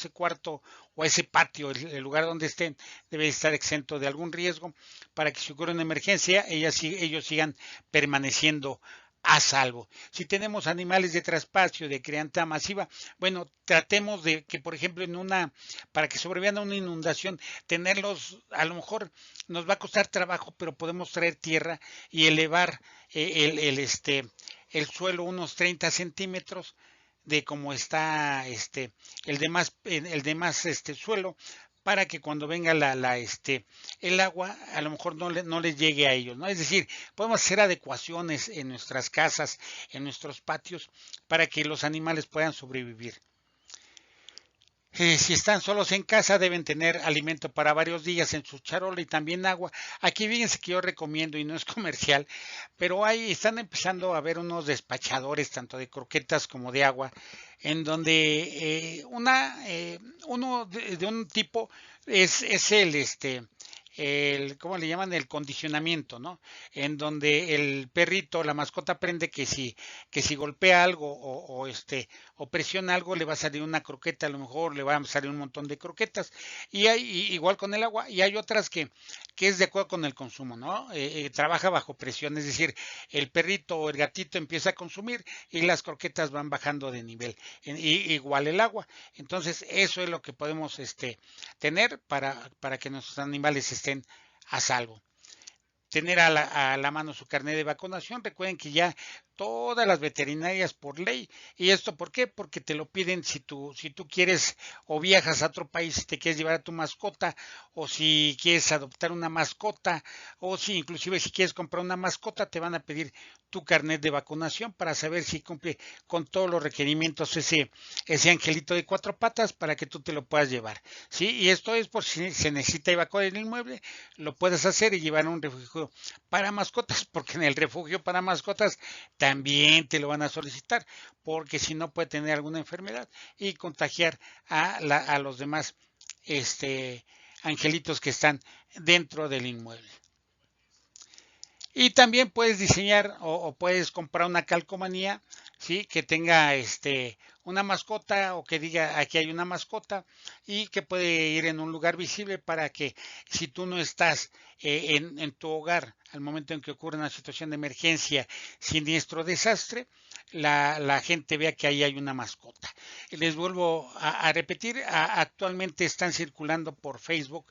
o ese patio, el lugar donde estén, debe estar exento de algún riesgo para que si ocurre una emergencia, ellos sigan permaneciendo a salvo. Si tenemos animales de traspacio, de crianza masiva, bueno, tratemos de que, por ejemplo, para que sobrevivan a una inundación, tenerlos, a lo mejor nos va a costar trabajo, pero podemos traer tierra y elevar el suelo unos 30 centímetros de cómo está el demás suelo, para que cuando venga el agua a lo mejor no les llegue a ellos, ¿no? Es decir, podemos hacer adecuaciones en nuestras casas, en nuestros patios, para que los animales puedan sobrevivir. Si están solos en casa, deben tener alimento para varios días en su charola y también agua. Aquí fíjense que yo recomiendo, y no es comercial, pero están empezando a haber unos despachadores, tanto de croquetas como de agua, en donde uno de un tipo es ¿cómo le llaman? El condicionamiento, ¿no? En donde el perrito, la mascota, aprende que si golpea algo o presiona algo, le va a salir una croqueta, a lo mejor le va a salir un montón de croquetas. Y igual con el agua, y hay otras que es de acuerdo con el consumo, ¿no? Trabaja bajo presión, es decir, el perrito o el gatito empieza a consumir y las croquetas van bajando de nivel, igual el agua. Entonces, eso es lo que podemos tener para que nuestros animales estén a salvo. tener a la mano su carnet de vacunación. Recuerden que ya todas las veterinarias por ley, ¿y esto por qué? Porque te lo piden si tú quieres o viajas a otro país y te quieres llevar a tu mascota, o si quieres adoptar una mascota, o si inclusive si quieres comprar una mascota, te van a pedir tu carnet de vacunación para saber si cumple con todos los requerimientos ese angelito de cuatro patas para que tú te lo puedas llevar, ¿sí? Y esto es por si se necesita evacuar el inmueble, lo puedes hacer y llevar a un refugio para mascotas, porque en el refugio para mascotas también te lo van a solicitar, porque si no puede tener alguna enfermedad y contagiar a los demás angelitos que están dentro del inmueble. Y también puedes diseñar o puedes comprar una calcomanía, ¿sí? Que tenga una mascota o que diga aquí hay una mascota y que puede ir en un lugar visible para que si tú no estás en tu hogar al momento en que ocurre una situación de emergencia, siniestro, desastre, la gente vea que ahí hay una mascota. Y les vuelvo a repetir, actualmente están circulando por Facebook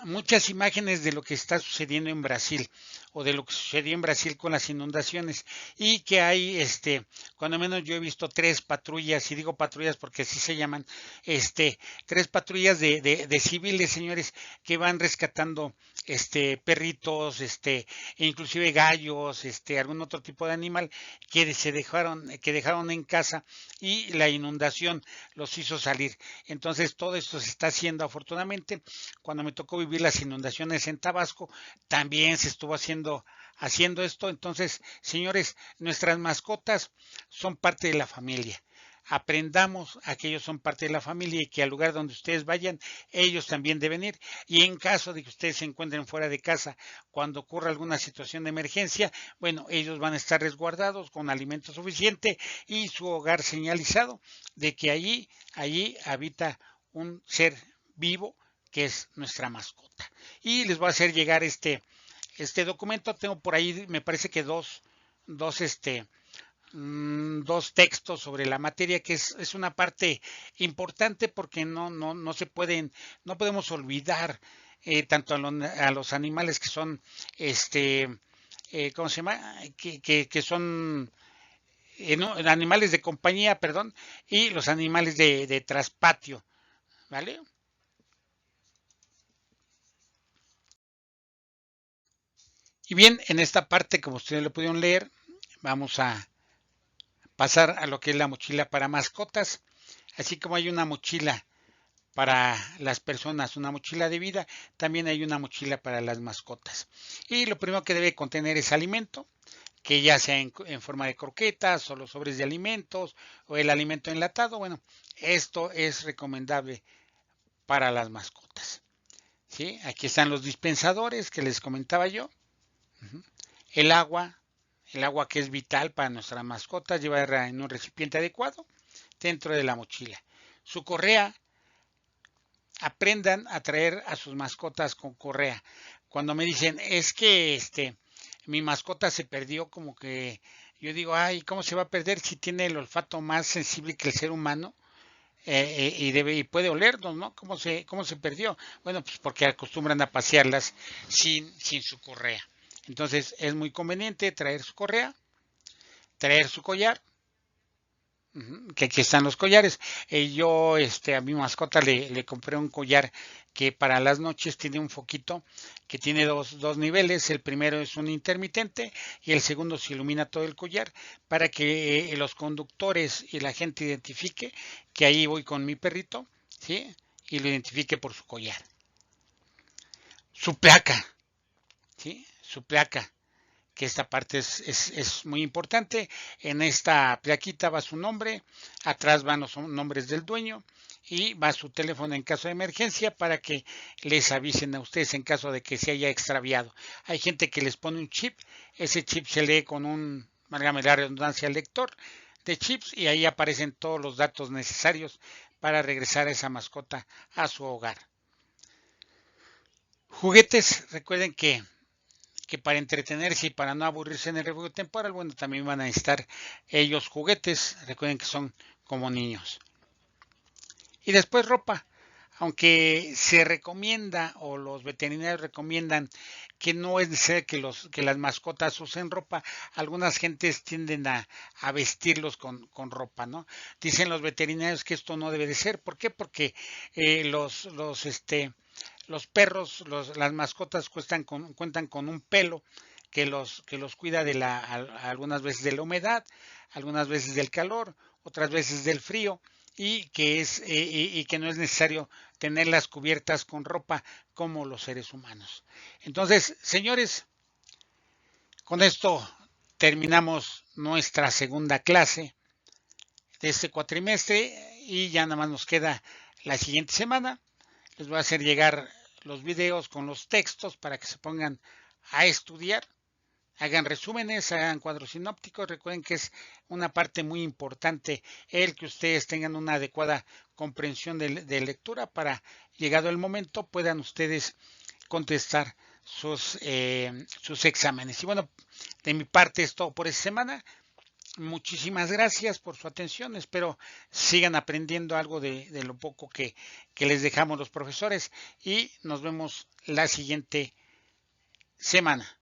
muchas imágenes de lo que está sucediendo en Brasil o de lo que sucedió en Brasil con las inundaciones y que hay, cuando menos yo he visto 3 patrullas, y digo patrullas porque así se llaman, 3 patrullas de civiles, señores, que van rescatando, perritos, e inclusive gallos, algún otro tipo de animal que dejaron en casa y la inundación los hizo salir. Entonces todo esto se está haciendo afortunadamente. Cuando me tocó vivir las inundaciones en Tabasco, también se estuvo haciendo esto. Entonces, señores, nuestras mascotas son parte de la familia. Aprendamos a que ellos son parte de la familia y que al lugar donde ustedes vayan, ellos también deben ir. Y en caso de que ustedes se encuentren fuera de casa cuando ocurra alguna situación de emergencia, bueno, ellos van a estar resguardados con alimento suficiente y su hogar señalizado de que allí habita un ser vivo que es nuestra mascota. Y les voy a hacer llegar este documento. Tengo por ahí, me parece que dos textos sobre la materia, que es una parte importante porque no se pueden, no podemos olvidar tanto a los animales que son, ¿cómo se llama? Que son no, animales de compañía, perdón, y los animales de traspatio, ¿vale? Y bien, en esta parte, como ustedes lo pudieron leer, vamos a pasar a lo que es la mochila para mascotas. Así como hay una mochila para las personas, una mochila de vida, también hay una mochila para las mascotas. Y lo primero que debe contener es alimento, que ya sea en forma de croquetas o los sobres de alimentos o el alimento enlatado. Bueno, esto es recomendable para las mascotas. ¿Sí? Aquí están los dispensadores que les comentaba yo. El agua, que es vital para nuestras mascotas, llevarla en un recipiente adecuado dentro de la mochila. Su correa, aprendan a traer a sus mascotas con correa. Cuando me dicen, es que mi mascota se perdió, como que yo digo, ay, ¿cómo se va a perder si tiene el olfato más sensible que el ser humano? Y puede olernos, ¿no? ¿Cómo se perdió? Bueno, pues porque acostumbran a pasearlas sin su correa. Entonces es muy conveniente traer su correa, traer su collar, que aquí están los collares. Yo a mi mascota le compré un collar que para las noches tiene un foquito que tiene dos niveles. El primero es un intermitente y el segundo se ilumina todo el collar para que los conductores y la gente identifique que ahí voy con mi perrito, ¿sí? Y lo identifique por su collar. Su placa, ¿sí? Su placa, que esta parte es muy importante. En esta plaquita va su nombre, atrás van los nombres del dueño y va su teléfono en caso de emergencia para que les avisen a ustedes en caso de que se haya extraviado. Hay gente que les pone un chip, ese chip se lee con un, válgame la redundancia, lector de chips y ahí aparecen todos los datos necesarios para regresar a esa mascota a su hogar. Juguetes, recuerden que para entretenerse y para no aburrirse en el refugio temporal, bueno, también van a necesitar ellos juguetes, recuerden que son como niños. Y después ropa, aunque se recomienda o los veterinarios recomiendan que no es necesario que las mascotas usen ropa, algunas gentes tienden a vestirlos con ropa, ¿no? Dicen los veterinarios que esto no debe de ser. ¿Por qué? Porque los perros, las mascotas cuentan con un pelo que los cuida algunas veces de la humedad, algunas veces del calor, otras veces del frío, y que no es necesario tenerlas cubiertas con ropa como los seres humanos. Entonces, señores, con esto terminamos nuestra segunda clase de este cuatrimestre y ya nada más nos queda la siguiente semana. Les voy a hacer llegar los videos con los textos para que se pongan a estudiar, hagan resúmenes, hagan cuadros sinópticos. Recuerden que es una parte muy importante el que ustedes tengan una adecuada comprensión de lectura para, llegado el momento, puedan ustedes contestar sus exámenes. Y bueno, de mi parte es todo por esta semana. Muchísimas gracias por su atención. Espero sigan aprendiendo algo de lo poco que les dejamos los profesores y nos vemos la siguiente semana.